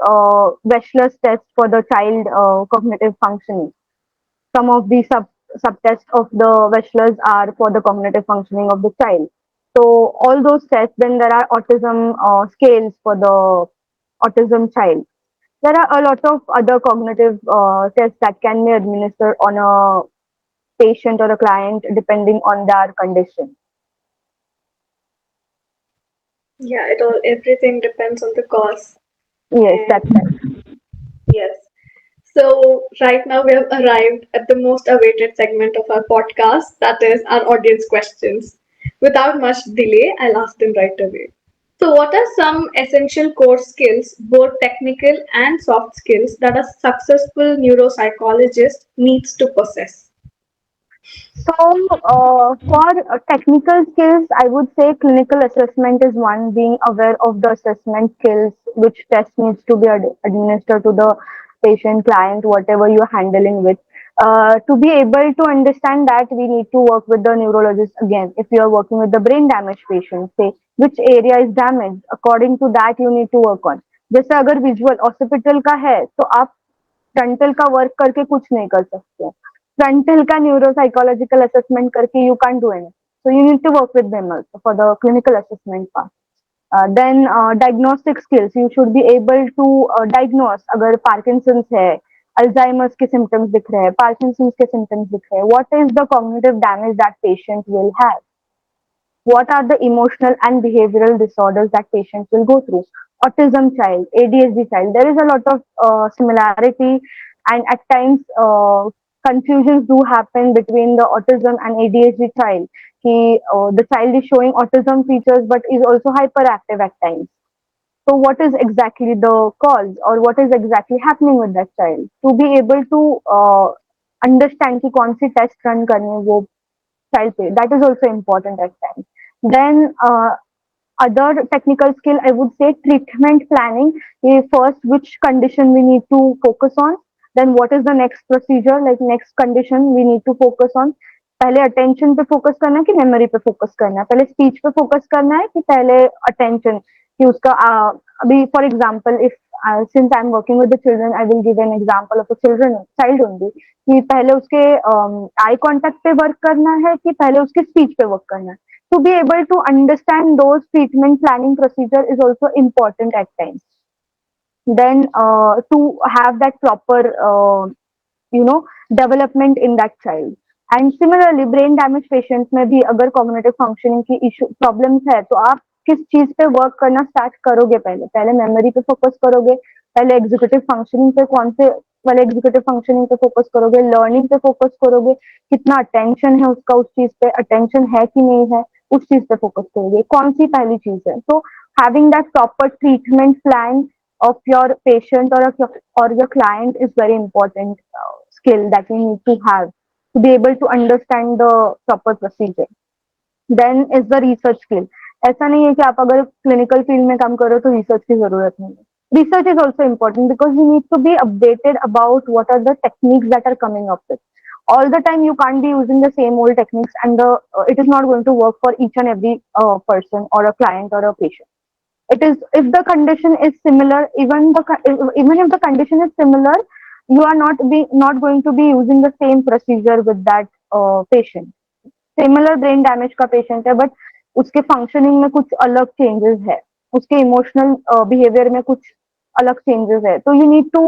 Wechsler's test for the child cognitive functioning. Some of the subtests of the Wechsler's are for the cognitive functioning of the child. So all those tests. Then there are autism scales for the autism child. There are a lot of other cognitive tests that can be administered on a patient or a client depending on their condition. Yeah, everything depends on the cause. Yes, that's And right. yes. So, right now we have arrived at the most awaited segment of our podcast, that is our audience questions. Without much delay, I'll ask them right away. So, what are some essential core skills, both technical and soft skills, that a successful neuropsychologist needs to possess? So, for technical skills, I would say clinical assessment is one, being aware of the assessment skills, which test needs to be administered to the patient, client, whatever you're handling with. To be able to understand that, we need to work with the neurologist again. If you are working with the brain damage patient, say which area is damaged, according to that you need to work on. जैसे अगर visual hospital का है तो आप frontal का work करके कुछ नहीं कर सकते. Frontal का neuropsychological assessment करके you can't do anything. So you need to work with them also for the clinical assessment part. Then diagnostic skills, you should be able to diagnose अगर Parkinson's है, Alzheimer's के symptoms दिख रहे हैं, Parkinson's के symptoms दिख रहे हैं, what is the cognitive damage that patient will have? What are the emotional and behavioral disorders that patients will go through? Autism child, ADHD child, there is a lot of similarity, and at times confusions do happen between the autism and ADHD child. The child is showing autism features but is also hyperactive at times. So what is exactly the cause or what is exactly happening with that child? To be able to understand कि कौन सी test run करनी है वो child पे, that is also important at times. Then Other technical skill, I would say treatment planning. First, which condition we need to focus on, then what is the next procedure, like next condition we need to focus on. पहले attention पे focus करना है कि memory पे focus करना है, पहले speech पे फोकस करना है कि पहले अटेंशन, कि उसका अभी for example if since I am working with the children I will give an example of a children child only, कि पहले उसके आई कांटेक्ट पे वर्क करना है कि पहले उसके स्पीच पे वर्क करना है. To be able to understand those treatment planning procedure is also important at times. Then to have that proper development in that child. And similarly brain damage patients में भी अगर cognitive functioning की issue problems है तो आप किस चीज पे वर्क करना स्टार्ट करोगे, पहले पहले मेमोरी पे फोकस करोगे, पहले एग्जीक्यूटिव फंक्शनिंग पे कौन से पहले एग्जीक्यूटिव फंक्शनिंग पे फोकस करोगे, लर्निंग पे फोकस करोगे, कितना अटेंशन है उसका उस चीज पे, अटेंशन है कि नहीं है उस चीज पे फोकस करोगे, कौन सी पहली चीज है. तो having that proper treatment plan of your patient or your client is very important skill that you need to have to be able to understand the proper procedure. Then is the research skill. ऐसा नहीं है कि आप अगर clinical field में काम करो तो रिसर्च की जरूरत नहीं है. Research is also important because you need to be updated about what are the techniques that are coming up with. All the time you can't be using the same old techniques and it is not going to work for each and every person or a client or a patient. It is if the condition is similar, even if the condition is similar, you are not going to be using the same procedure with that patient. Similar brain damage का patient है but उसके functioning में कुछ अलग changes है, उसके emotional behaviour में कुछ अलग चेंजेस है, तो you need to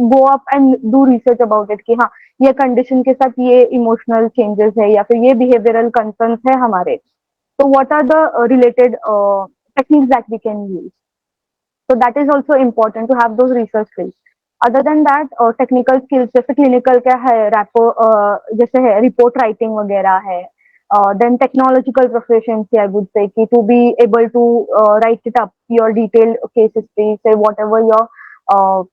go up and do research about it कि हाँ ये कंडीशन के साथ ये इमोशनल चेंजेस है या फिर ये बिहेवियरल कंसर्न्स है हमारे, तो what are the related techniques that we can use. So that is also important to have those research skills. Other than that, technical skills जैसे clinical क्या है, रैपो जैसे है रिपोर्ट राइटिंग वगैरह है. Then technological proficiency, I would say, कि to be able to write it up, your detailed case history, say whatever your uh,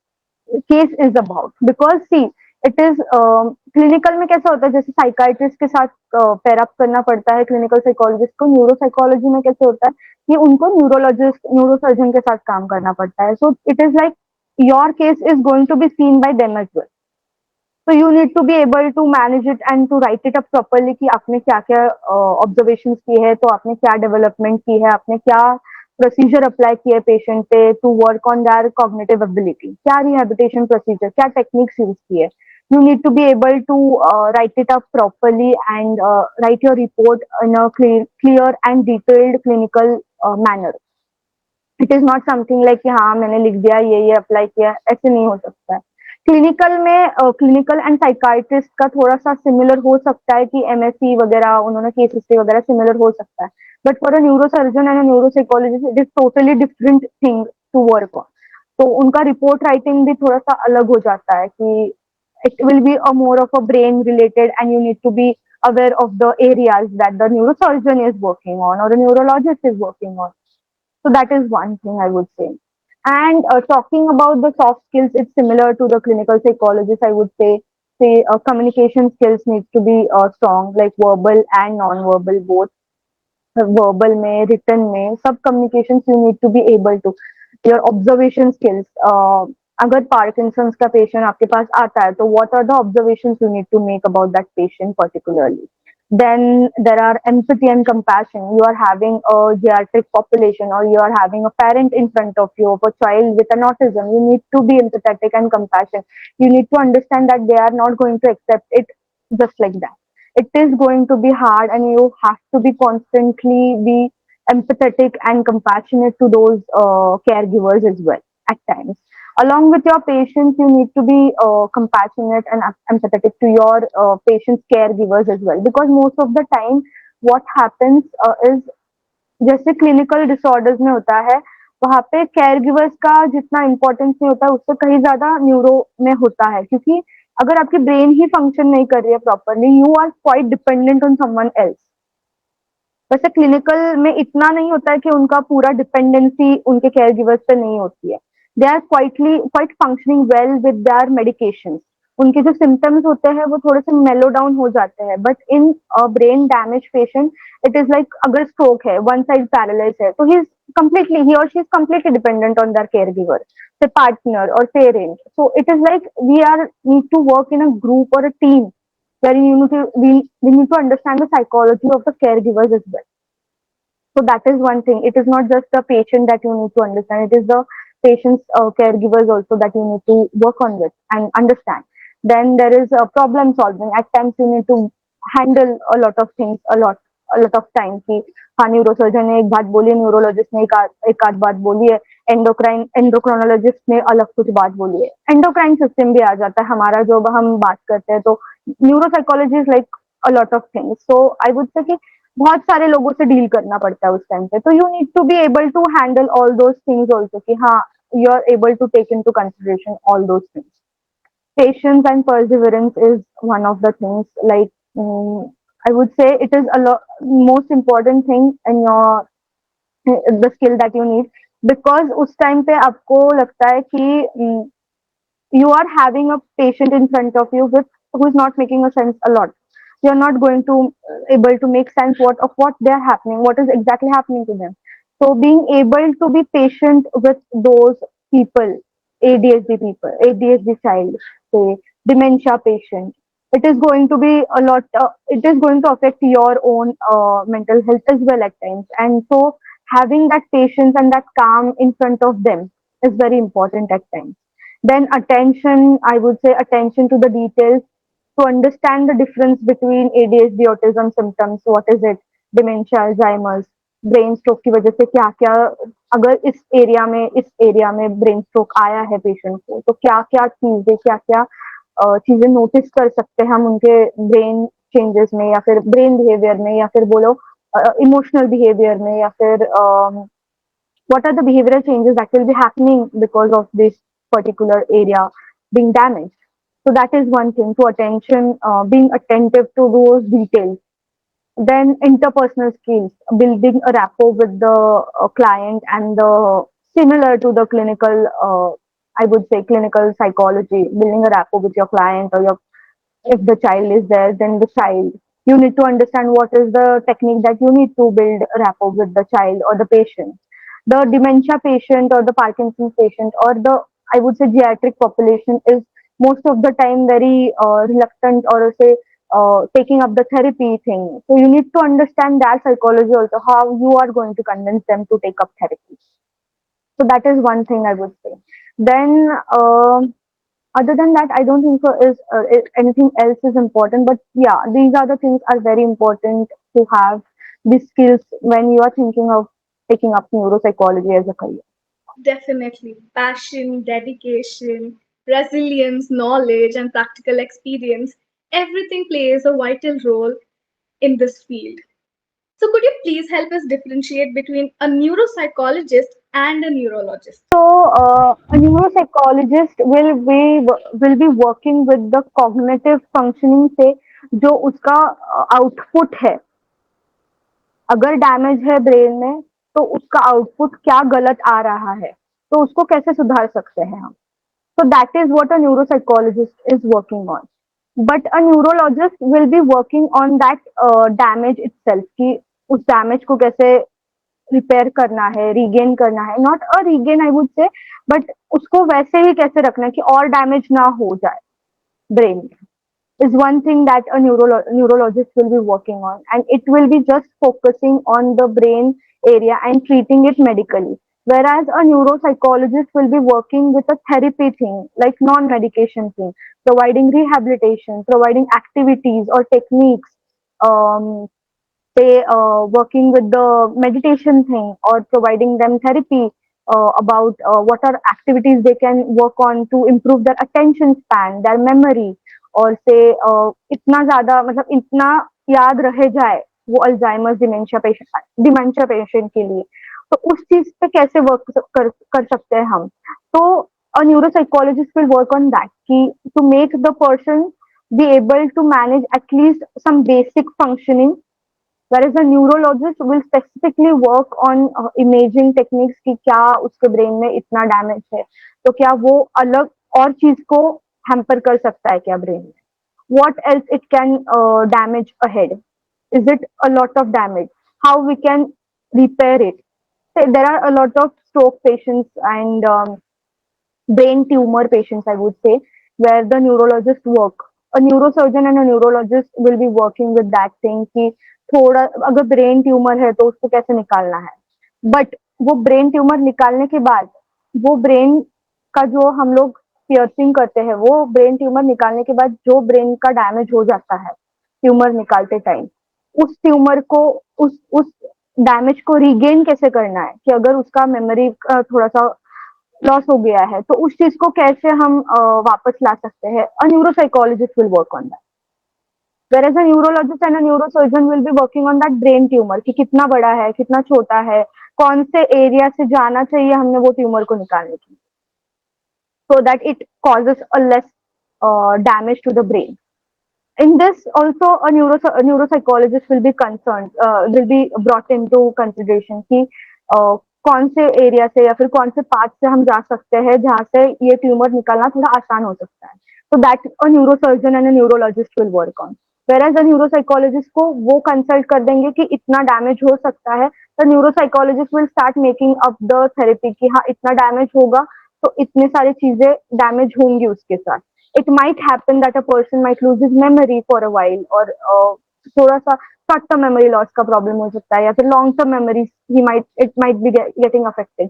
case is about. Because see it is clinical में कैसा होता है, जैसे psychiatrist के साथ पेयर अप करना पड़ता है क्लिनिकल साइकोलॉजिस्ट को, न्यूरोसाइकोलॉजी में कैसे होता है कि उनको न्यूरोलॉजिस्ट न्यूरोसर्जन के साथ काम करना पड़ता है. So it is like your case is going to be seen by them as well. So you need to be able to manage it and to write it up properly कि आपने क्या क्या ऑब्जर्वेशन किए हैं, तो आपने क्या development की है, आपने क्या प्रोसीजर अप्लाई किया है पेशेंट पे to work on their cognitive ability, क्या रिहैबिलिटेशन प्रोसीजर, क्या टेक्निक्स यूज किए. you need to be able to write it up properly and write your report in a clear and detailed clinical manner. It is not something like कि हाँ मैंने लिख दिया ये apply किया, ऐसे नहीं हो सकता है. क्लिनिकल में क्लिनिकल एंड साइकाइट्रिस्ट का थोड़ा सा सिमिलर हो सकता है कि एमएससी वगैरह उन्होंने केस हिस्ट्री वगैरह सिमिलर हो सकता है, but for a neurosurgeon and neuropsychologist it is totally different thing to work on. तो उनका रिपोर्ट राइटिंग भी थोड़ा सा अलग हो जाता है कि it will be a more of a brain related and you need to be aware of the areas that the neurosurgeon is working on or a neurologist is working on. So that is one thing I would say. And talking about the soft skills, it's similar to the clinical psychologist. I would say communication skills needs to be strong, like verbal and non-verbal both. Verbal में, written में, सब communications you need to be able to. Your observation skills. अगर Parkinson's का patient आपके पास आता है, तो what are the observations you need to make about that patient particularly? Then there are empathy and compassion. You are having a geriatric population or you are having a parent in front of you of a child with an autism. You need to be empathetic and compassionate. You need to understand that they are not going to accept it just like that. It is going to be hard and you have to be constantly be empathetic and compassionate to those caregivers as well at times. Along with your patients, you need to be compassionate and empathetic to your patients' caregivers as well. Because most of the time, what happens is जैसे clinical disorders में होता है, वहाँ पे care givers का जितना importance नहीं होता उससे कहीं ज्यादा न्यूरो में होता है, क्योंकि अगर आपकी ब्रेन ही फंक्शन नहीं कर रही है properly, you are quite dependent on someone else. वैसे क्लिनिकल में इतना नहीं होता है कि उनका पूरा डिपेंडेंसी उनके केयर गिवर्स पे नहीं होती है. They are quite functioning well with their medications. उनके जो सिम्टम्स होते हैं वो थोड़े से मेलो डाउन हो जाते हैं, but in brain damage patient it is like अगर स्ट्रोक है, वन साइड पैरालाइज है, तो ही और she is completely dependent on their care giver, say partner or parent. So it is like we are need to work in a group or a team where we need to understand the psychology of the caregivers as well. So that is one thing. It is not just the patient that you need to understand. It is the patient's caregivers also that you need to work on with and understand. Then there is problem solving. At times you need to handle a lot of things, a lot of time. कि हाँ neurosurgeon ने एक बात बोली, neurologist ने एक आध बात बोली है, एंडोक्राइनोलॉजिस्ट ने अलग कुछ बात बोली है, एंडोक्राइन सिस्टम भी आ जाता है हमारा जो हम बात करते हैं, तो neuropsychology is like a lot of things. So I would say कि बहुत सारे लोगों से डील करना पड़ता है उस टाइम पे, तो you need to be able to handle all those things also कि हाँ you are able to take into consideration all those things. Patience and perseverance is one of the things, like I would say it is most important thing in your the skill that you need, because उस time पे आपको लगता है कि you are having a patient in front of you with who is not making a sense a lot. You're not going to able to make sense what they're happening, what is exactly happening to them. So being able to be patient with those people, ADHD people, ADHD child, say dementia patient, it is going to be a lot. It is going to affect your own mental health as well at times, and so having that patience and that calm in front of them is very important at times. Then attention, I would say attention to the details, to understand the difference between ADHD, autism symptoms, what is it, dementia, Alzheimer's, brain stroke की वजह से क्या क्या, अगर इस area में brain stroke आया है पेशेंट को, तो क्या क्या चीजें, क्या क्या चीजें नोटिस कर सकते हैं हम उनके ब्रेन चेंजेस में, या फिर ब्रेन बिहेवियर में, या फिर बोलो इमोशनल बिहेवियर में, या फिर what are the behavioral changes that will be happening because of this particular area being damaged. So that is one thing, to attention, being attentive to those details. Then interpersonal skills, building a rapport with the client, and the similar to the clinical, I would say clinical psychology, building a rapport with your client or your, if the child is there, then the child. You need to understand what is the technique that you need to build rapport with the child or the patient. The dementia patient or the Parkinson's patient or the, I would say, geriatric population is most of the time very reluctant, or say taking up the therapy thing. So you need to understand that psychology also, how you are going to convince them to take up therapy. So that is one thing I would say. Then other than that, I don't think so is anything else is important. But yeah, these are the things are very important to have these skills when you are thinking of taking up neuropsychology as a career. Definitely. Passion, dedication, resilience, knowledge, and practical experience, everything plays a vital role in this field. So, could you please help us differentiate between a neuropsychologist and a neurologist? So, a neuropsychologist will be working with the cognitive functioning से जो उसका output है, अगर damage है brain में, तो उसका output क्या गलत आ रहा है, तो उसको कैसे सुधार सकते हैं हम. So that is what a neuropsychologist is working on. But a neurologist will be working on that damage itself, कि उस डैमेज को कैसे रिपेयर करना है, रीगेन करना है, not a regain I would से, बट उसको वैसे ही कैसे रखना है कि और डैमेज ना हो जाए brain, is one thing that a neurologist will be working on, and it will be just focusing on the brain area and treating it medically, whereas a neuropsychologist will be working with a therapy thing, like non-medication thing, providing rehabilitation, providing activities or techniques, um, say working with the meditation thing, or providing them therapy about what are activities they can work on to improve their attention span, their memory, और से इतना ज्यादा मतलब इतना याद रह जाए वो अल्जाइमर्स डिमेंशिया पेशेंट के लिए, तो उस चीज पे कैसे वर्क कर सकते हैं हम. तो a neuropsychologist will work on that कि to make the person be able to manage at least some basic functioning, whereas a neurologist will specifically work on imaging techniques कि क्या उसके ब्रेन में इतना डैमेज है, तो क्या वो अलग और चीज को हैम्पर कर सकता है क्या ब्रेन में? What else it can damage ahead? Is it a lot of damage? How we can repair it? So there are a lot of stroke patients and brain tumor patients, I would say, where the neurologist work. A neurosurgeon and a neurologist will be working with that thing कि थोड़ा अगर brain tumour है तो उसको कैसे निकालना है, but वो ब्रेन ट्यूमर निकालने के बाद वो ब्रेन का जो हम लोग पियर्सिंग करते हैं, वो ब्रेन ट्यूमर निकालने के बाद जो ब्रेन का डैमेज हो जाता है ट्यूमर निकालते टाइम, उस ट्यूमर को उस डैमेज को रिगेन कैसे करना है, कि अगर उसका मेमोरी थोड़ा सा लॉस हो गया है तो उस चीज को कैसे हम वापस ला सकते हैं. A neuropsychologist will work on that, whereas a neurologist and a neurosurgeon will be working on that brain tumor कि कितना बड़ा है, कितना छोटा है, कौन से एरिया से जाना चाहिए हमने वो ट्यूमर को निकालने की, so that it causes a less damage to the brain. In this also a neuropsychologist will be concerned, will be brought into consideration कि कौन से एरिया से या फिर कौन से पाथ से हम जा सकते हैं जहाँ से ये ट्यूमर निकालना थोड़ा आसान हो सकता है. So that a neurosurgeon and a neurologist will work on. Whereas a neuropsychologist को वो कंसल्ट कर देंगे कि इतना डैमेज हो सकता है, the neuropsychologist will start making up the therapy कि हाँ इतना डैमेज होगा तो इतने सारी चीजें डैमेज होंगी उसके साथ. It might happen that a person might lose his memory for a while, और थोड़ा सा शॉर्ट टर्म मेमोरी लॉस का प्रॉब्लम हो सकता है, या फिर long term memory he might it might be getting affected,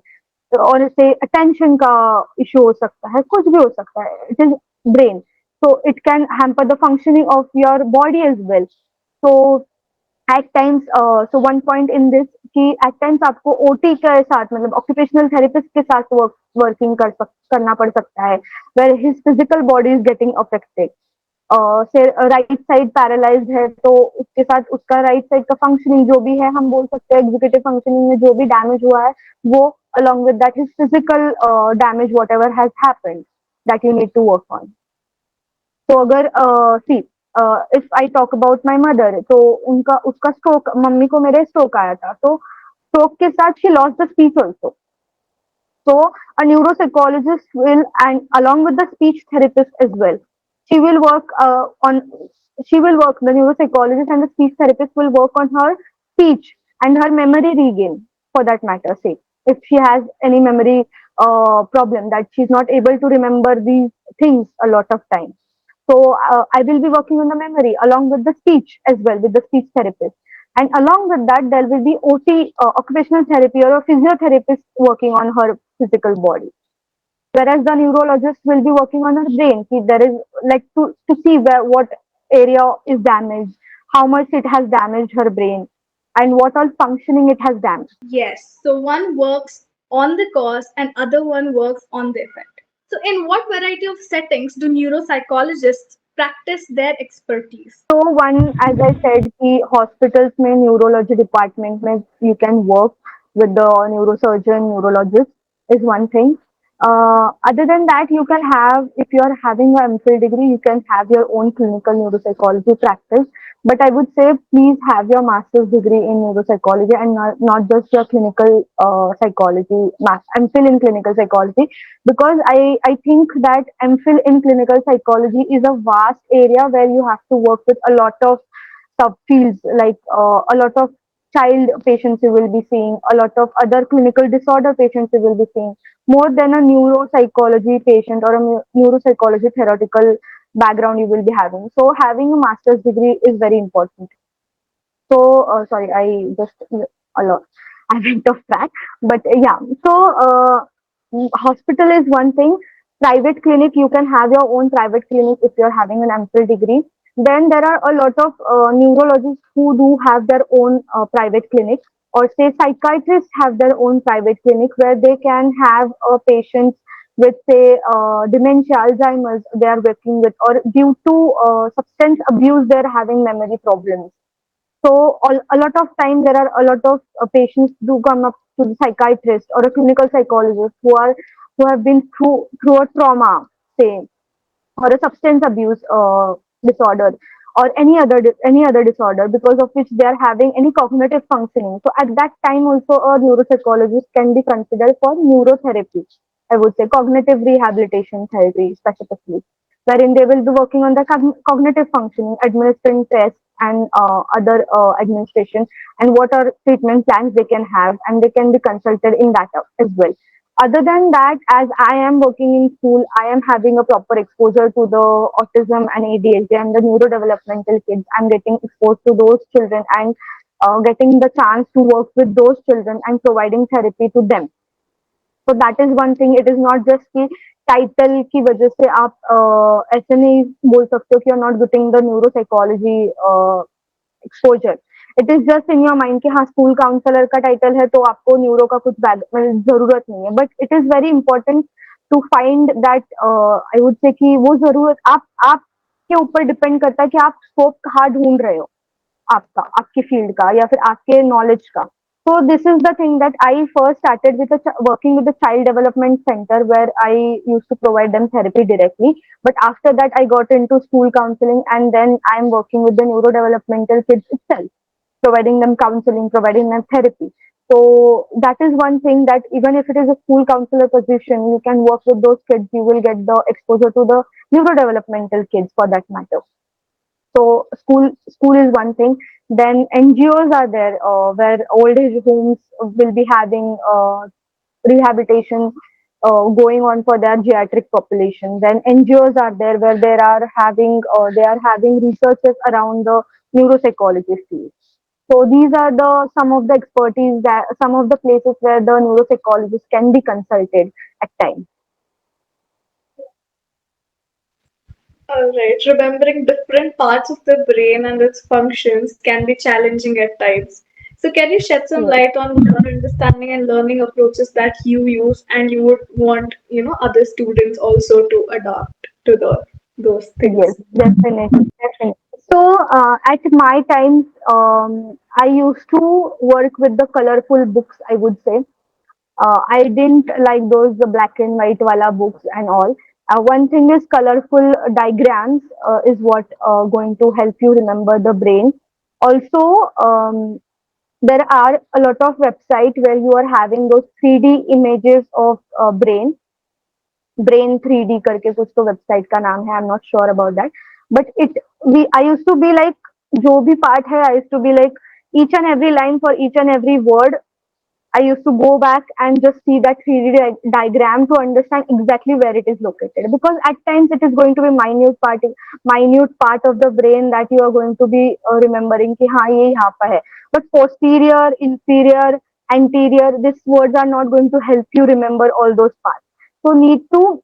और इससे अटेंशन का इशू हो सकता है, कुछ भी हो सकता है. It is brain, so it can hamper the functioning of your body as well. So at times, so one point in this कि at times आपको ओटी के साथ मतलब ऑक्यूपेशनल थेरेपिस्ट के साथ वर्किंग करना पड़ सकता है, where his physical body is getting affected. से राइट साइड पैरालाइज्ड है तो उसके साथ उसका राइट साइड का फंक्शनिंग जो भी है, हम बोल सकते हैं एग्जीक्यूटिव फंक्शनिंग में जो भी डैमेज हुआ है वो along with that his physical damage whatever has happened that you need to work on. तो अगर see if I talk about my mother, तो उनका उसका स्ट्रोक, मम्मी को मेरे स्ट्रोक आया था, तो स्ट्रोक के साथ she lost the speech also. So a neuropsychologist will, and along with the speech therapist as well, she will work she will work, the neuropsychologist and the speech therapist will work on her speech and her memory regain, for that matter. Say, if she has any memory problem that she's not able to remember these things a lot of time. So I will be working on the memory along with the speech as well with the speech therapist. And along with that, there will be OT, occupational therapy, or a physiotherapist working on her physical body. Whereas the neurologist will be working on her brain. See, there is like to see where what area is damaged, how much it has damaged her brain, and what all functioning it has damaged. Yes, so one works on the cause and other one works on the effect. So in what variety of settings do neuropsychologists practice their expertise? So one, as I said, the hospitals में neurology department में you can work with the neurosurgeon, neurologist is one thing. Other than that, you can have, if you are having a MPhil degree, you can have your own clinical neuropsychology practice. But I would say please have your master's degree in neuropsychology and not just your clinical psychology, MPhil in clinical psychology, because I think that MPhil in clinical psychology is a vast area where you have to work with a lot of subfields, like a lot of child patients you will be seeing, a lot of other clinical disorder patients you will be seeing, more than a neuropsychology patient or a neuropsychology theoretical background you will be having. So having a master's degree is very important. So sorry, I just a lot. I went off track, but yeah. So hospital is one thing. Private clinic, you can have your own private clinic if you're having an MPhil degree. Then there are a lot of neurologists who do have their own private clinic, or say psychiatrists have their own private clinic where they can have patients with say dementia, Alzheimer's they are working with, or due to substance abuse they're having memory problems. So a lot of time there are a lot of patients do come up to the psychiatrist or a clinical psychologist who have been through a trauma, say, or a substance abuse disorder, or any other disorder because of which they are having any cognitive functioning. So at that time also a neuropsychologist can be considered for neurotherapy. I would say cognitive rehabilitation therapy specifically. wherein they will be working on the cognitive functioning, administering tests and other administration, and what are treatment plans they can have, and they can be consulted in that as well. Other than that, as I am working in school, I am having a proper exposure to the autism and ADHD and the neurodevelopmental kids. I'm getting exposed to those children and getting the chance to work with those children and providing therapy to them. So that is one thing. It is not just कि title की वजह से आप ऐसे नहीं बोल सकते हो कि you're not getting the neuropsychology exposure. It is just in your mind कि हाँ स्कूल काउंसलर का टाइटल है तो आपको न्यूरो का कुछ बैग मतलब जरूरत नहीं है, but it is very important to find that. I would say कि वो जरूरत आपके ऊपर डिपेंड करता है कि आप स्कोप कहाँ ढूंढ रहे हो, आपका आपकी फील्ड का या फिर आपके नॉलेज का. So this is the thing that I first started with working with the child development center where I used to provide them therapy directly. But after that, I got into school counseling, and then I'm working with the neurodevelopmental kids itself, providing them counseling, providing them therapy. So that is one thing that even if it is a school counselor position, you can work with those kids. You will get the exposure to the neurodevelopmental kids for that matter. So school is one thing. Then NGOs are there where old age homes will be having rehabilitation going on for their geriatric population. Then NGOs are there where they are having researches around the neuropsychology field. So these are the some of the expertise that some of the places where the neuropsychologist can be consulted at times. All right. Remembering different parts of the brain and its functions can be challenging at times. So, can you shed some Yes, light on your understanding and learning approaches that you use and you would want, other students also to adopt to those yes, things? definitely, definitely. So at my times, I used to work with the colorful books. I would say I didn't like those the black and white wala books and all. One thing is colorful diagrams is what going to help you remember the brain. Also, there are a lot of websites where you are having those 3D images of brain 3D करके कुछ तो website का नाम है. I am not sure about that, but it we I used to be like जो भी part है I used to be like each and every line for each and every word. I used to go back and just see that 3D diagram to understand exactly where it is located, because at times it is going to be minute part of the brain that you are going to be remembering कि हाँ ये यहाँ पर है, but posterior, inferior, anterior, these words are not going to help you remember all those parts. So need to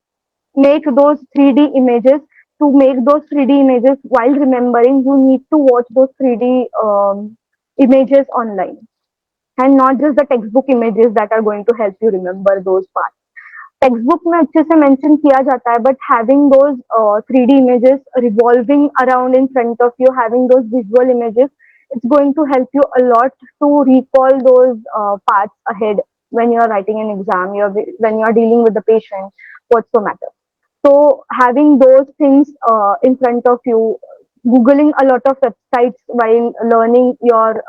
make those 3D images. To make those 3D images while remembering, you need to watch those 3D images online, and not just the textbook images that are going to help you remember those parts. Text में अच्छे से mention किया जाता है, but having those 3D images revolving around in front of you, having those visual images, it's going to help you a lot to recall those parts ahead when you are writing an exam, when you are dealing with the patient, what's the matter. So having those things in front of you, googling a lot of websites while learning your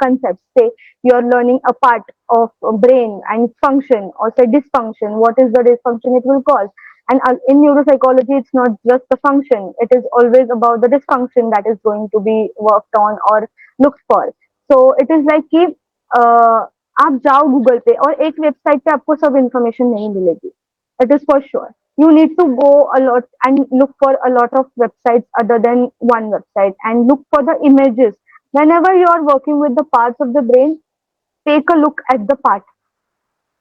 concepts. Say you're learning a part of a brain and its function, or say dysfunction. What is the dysfunction it will cause? And in neuropsychology, it's not just the function; it is always about the dysfunction that is going to be worked on or looked for. So it is like कि uh, आप जाओ Google पे और एक website पे आपको सब information नहीं मिलेगी. It is for sure. You need to go a lot and look for a lot of websites other than one website, and look for the images. Whenever you are working with the parts of the brain, take a look at the part.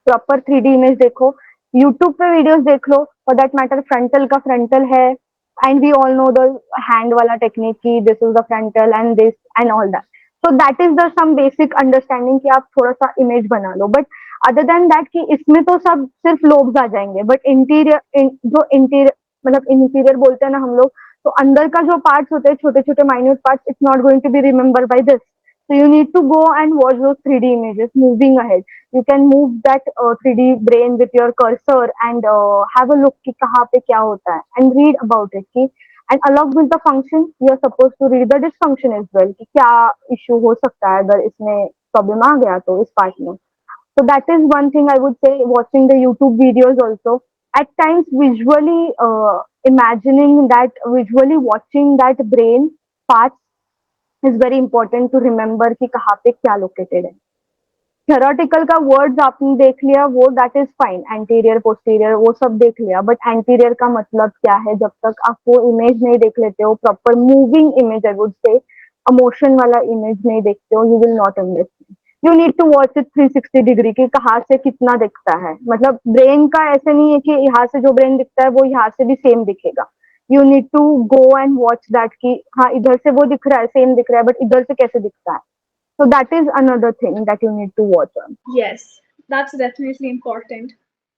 Proper 3D image देखो, YouTube पे videos देख लो, for that matter frontal का frontal है, and we all know the hand वाला technique की this is the frontal and this and all that. So that is the some basic understanding कि आप थोड़ा सा इमेज बना लो. बट अदर देन दैट कि इसमें तो सब सिर्फ लोब्स आ जाएंगे, बट जो इंटीरियर मतलब इंटीरियर बोलते हैं ना हम लोग, तो अंदर का जो पार्ट्स होते हैं छोटे छोटे minute parts, it's not going to be remember by this. So you need to go and watch those 3D images moving ahead. You can move that 3D brain with your cursor and have a look कि कहाँ पे क्या होता है, and read about it. कि and along with the function, you are supposed to read the dysfunction as well. कि क्या issue हो सकता है अगर इसमें problem आ गया तो इस part में. So that is one thing I would say. Watching the YouTube videos also. at times visually imagining that, visually watching that brain parts is very important to remember कि कहाँ पे क्या located है. Theoretical का words आपने देख लिया, वो that is fine, anterior posterior वो सब देख लिया, बट एंटीरियर का मतलब क्या है, जब तक आप वो इमेज नहीं देख लेते हो, proper moving image I would say, emotion वाला इमेज नहीं देखते हो, you will not understand. You need to watch it 360 degree की कहाँ से कितना दिखता है, मतलब ब्रेन का ऐसे नहीं है कि यहाँ से जो ब्रेन दिखता है वो यहाँ से भी सेम दिखेगा. You need to go and watch that कि हाँ इधर से वो दिख रहा है, सेम दिख रहा है, बट इधर से कैसे दिखता है. So that is another thing that you need to watch on. Yes, that's definitely important.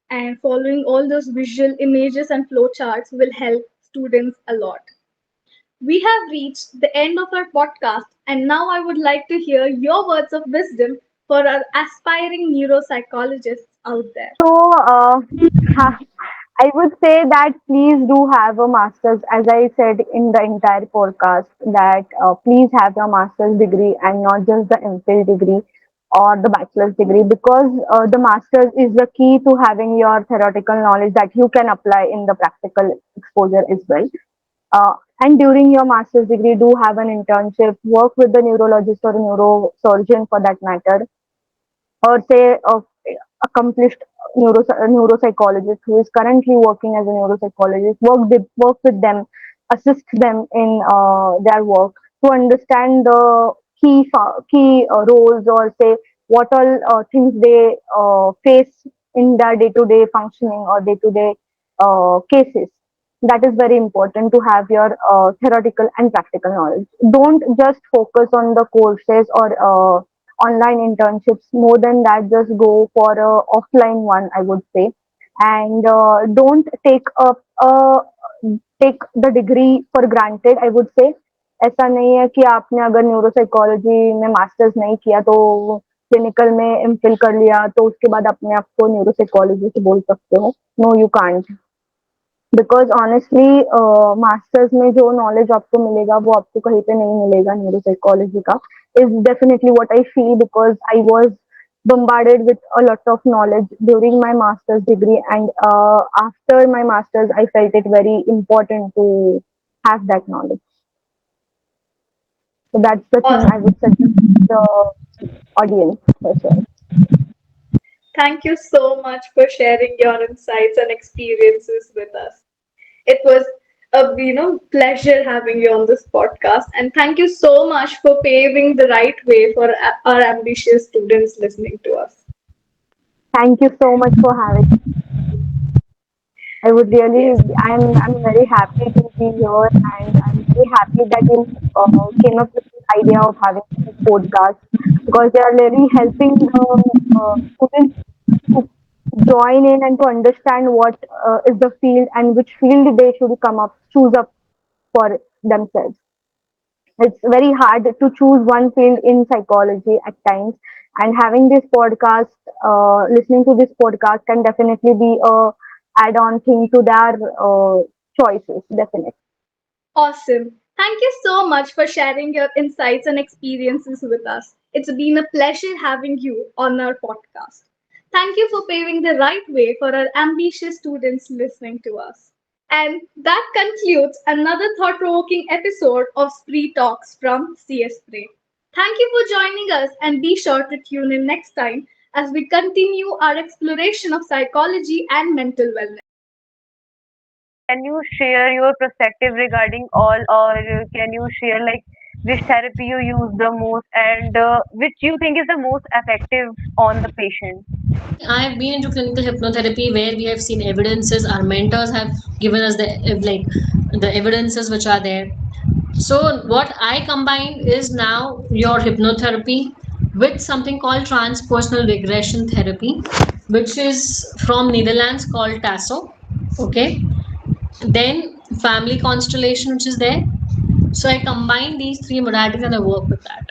And following all those visual images and flowcharts will help students a lot. We have reached the end of our podcast, and now I would like to hear your words of wisdom for our aspiring neuropsychologists out there. So I would say that please do have a master's, as I said in the entire podcast, that please have your master's degree and not just the MPhil degree or the bachelor's degree, because the master's is the key to having your theoretical knowledge that you can apply in the practical exposure as well. And during your master's degree, do have an internship, work with the neurologist or neurosurgeon for that matter, or say a accomplished neuropsychologist who is currently working as a neuropsychologist, work with them, assist them in their work to understand the key roles, or say what all things they face in their day-to-day functioning or day-to-day cases. That is very important to have your theoretical and practical knowledge. Don't just focus on the courses or online internships. More than that, just go for a offline one, I would say. And don't take the degree for granted, I would say. ऐसा नहीं है कि आपने अगर neuropsychology में masters नहीं किया तो क्लिनिकल में एमफिल कर लिया तो उसके बाद अपने आप को न्यूरोसाइकोलॉजिस्ट बोल सकते हो. No you can't, because honestly masters में जो नॉलेज आपको मिलेगा वो आपको कहीं पे नहीं मिलेगा न्यूरोसाइकोलॉजी का. Is definitely what I feel, because I was bombarded with a lot of knowledge during my master's degree, and after my master's I felt it very important to have that knowledge. So that's the thing I Awesome. would suggest the audience for sure. Thank you so much for sharing your insights and experiences with us. It was a pleasure having you on this podcast, and thank you so much for paving the right way for our ambitious students listening to us. Thank you so much for having. I would really, Yes. I'm very happy to be here, and I'm very happy that you came up with this idea of having this podcast, because they are really helping the students to join in and to understand what is the field and which field they should choose up for themselves. It's very hard to choose one field in psychology at times, and having this podcast, listening to this podcast can definitely be a add-on thing to their choices. Definitely. Awesome. Thank you so much for sharing your insights and experiences with us. It's been a pleasure having you on our podcast. Thank you for paving the right way for our ambitious students listening to us. And that concludes another thought provoking episode of Spree Talks from CS Spray. Thank you for joining us, and be sure to tune in next time as we continue our exploration of psychology and mental wellness. Can you share your perspective regarding all, or can you share like which therapy you use the most, and which you think is the most effective on the patient? I've been into clinical hypnotherapy where we have seen evidences. Our mentors have given us the evidences which are there. So what I combine is now your hypnotherapy with something called transpersonal regression therapy, which is from Netherlands called TASO. Okay. Then family constellation, which is there. So I combine these three modalities and I work with that.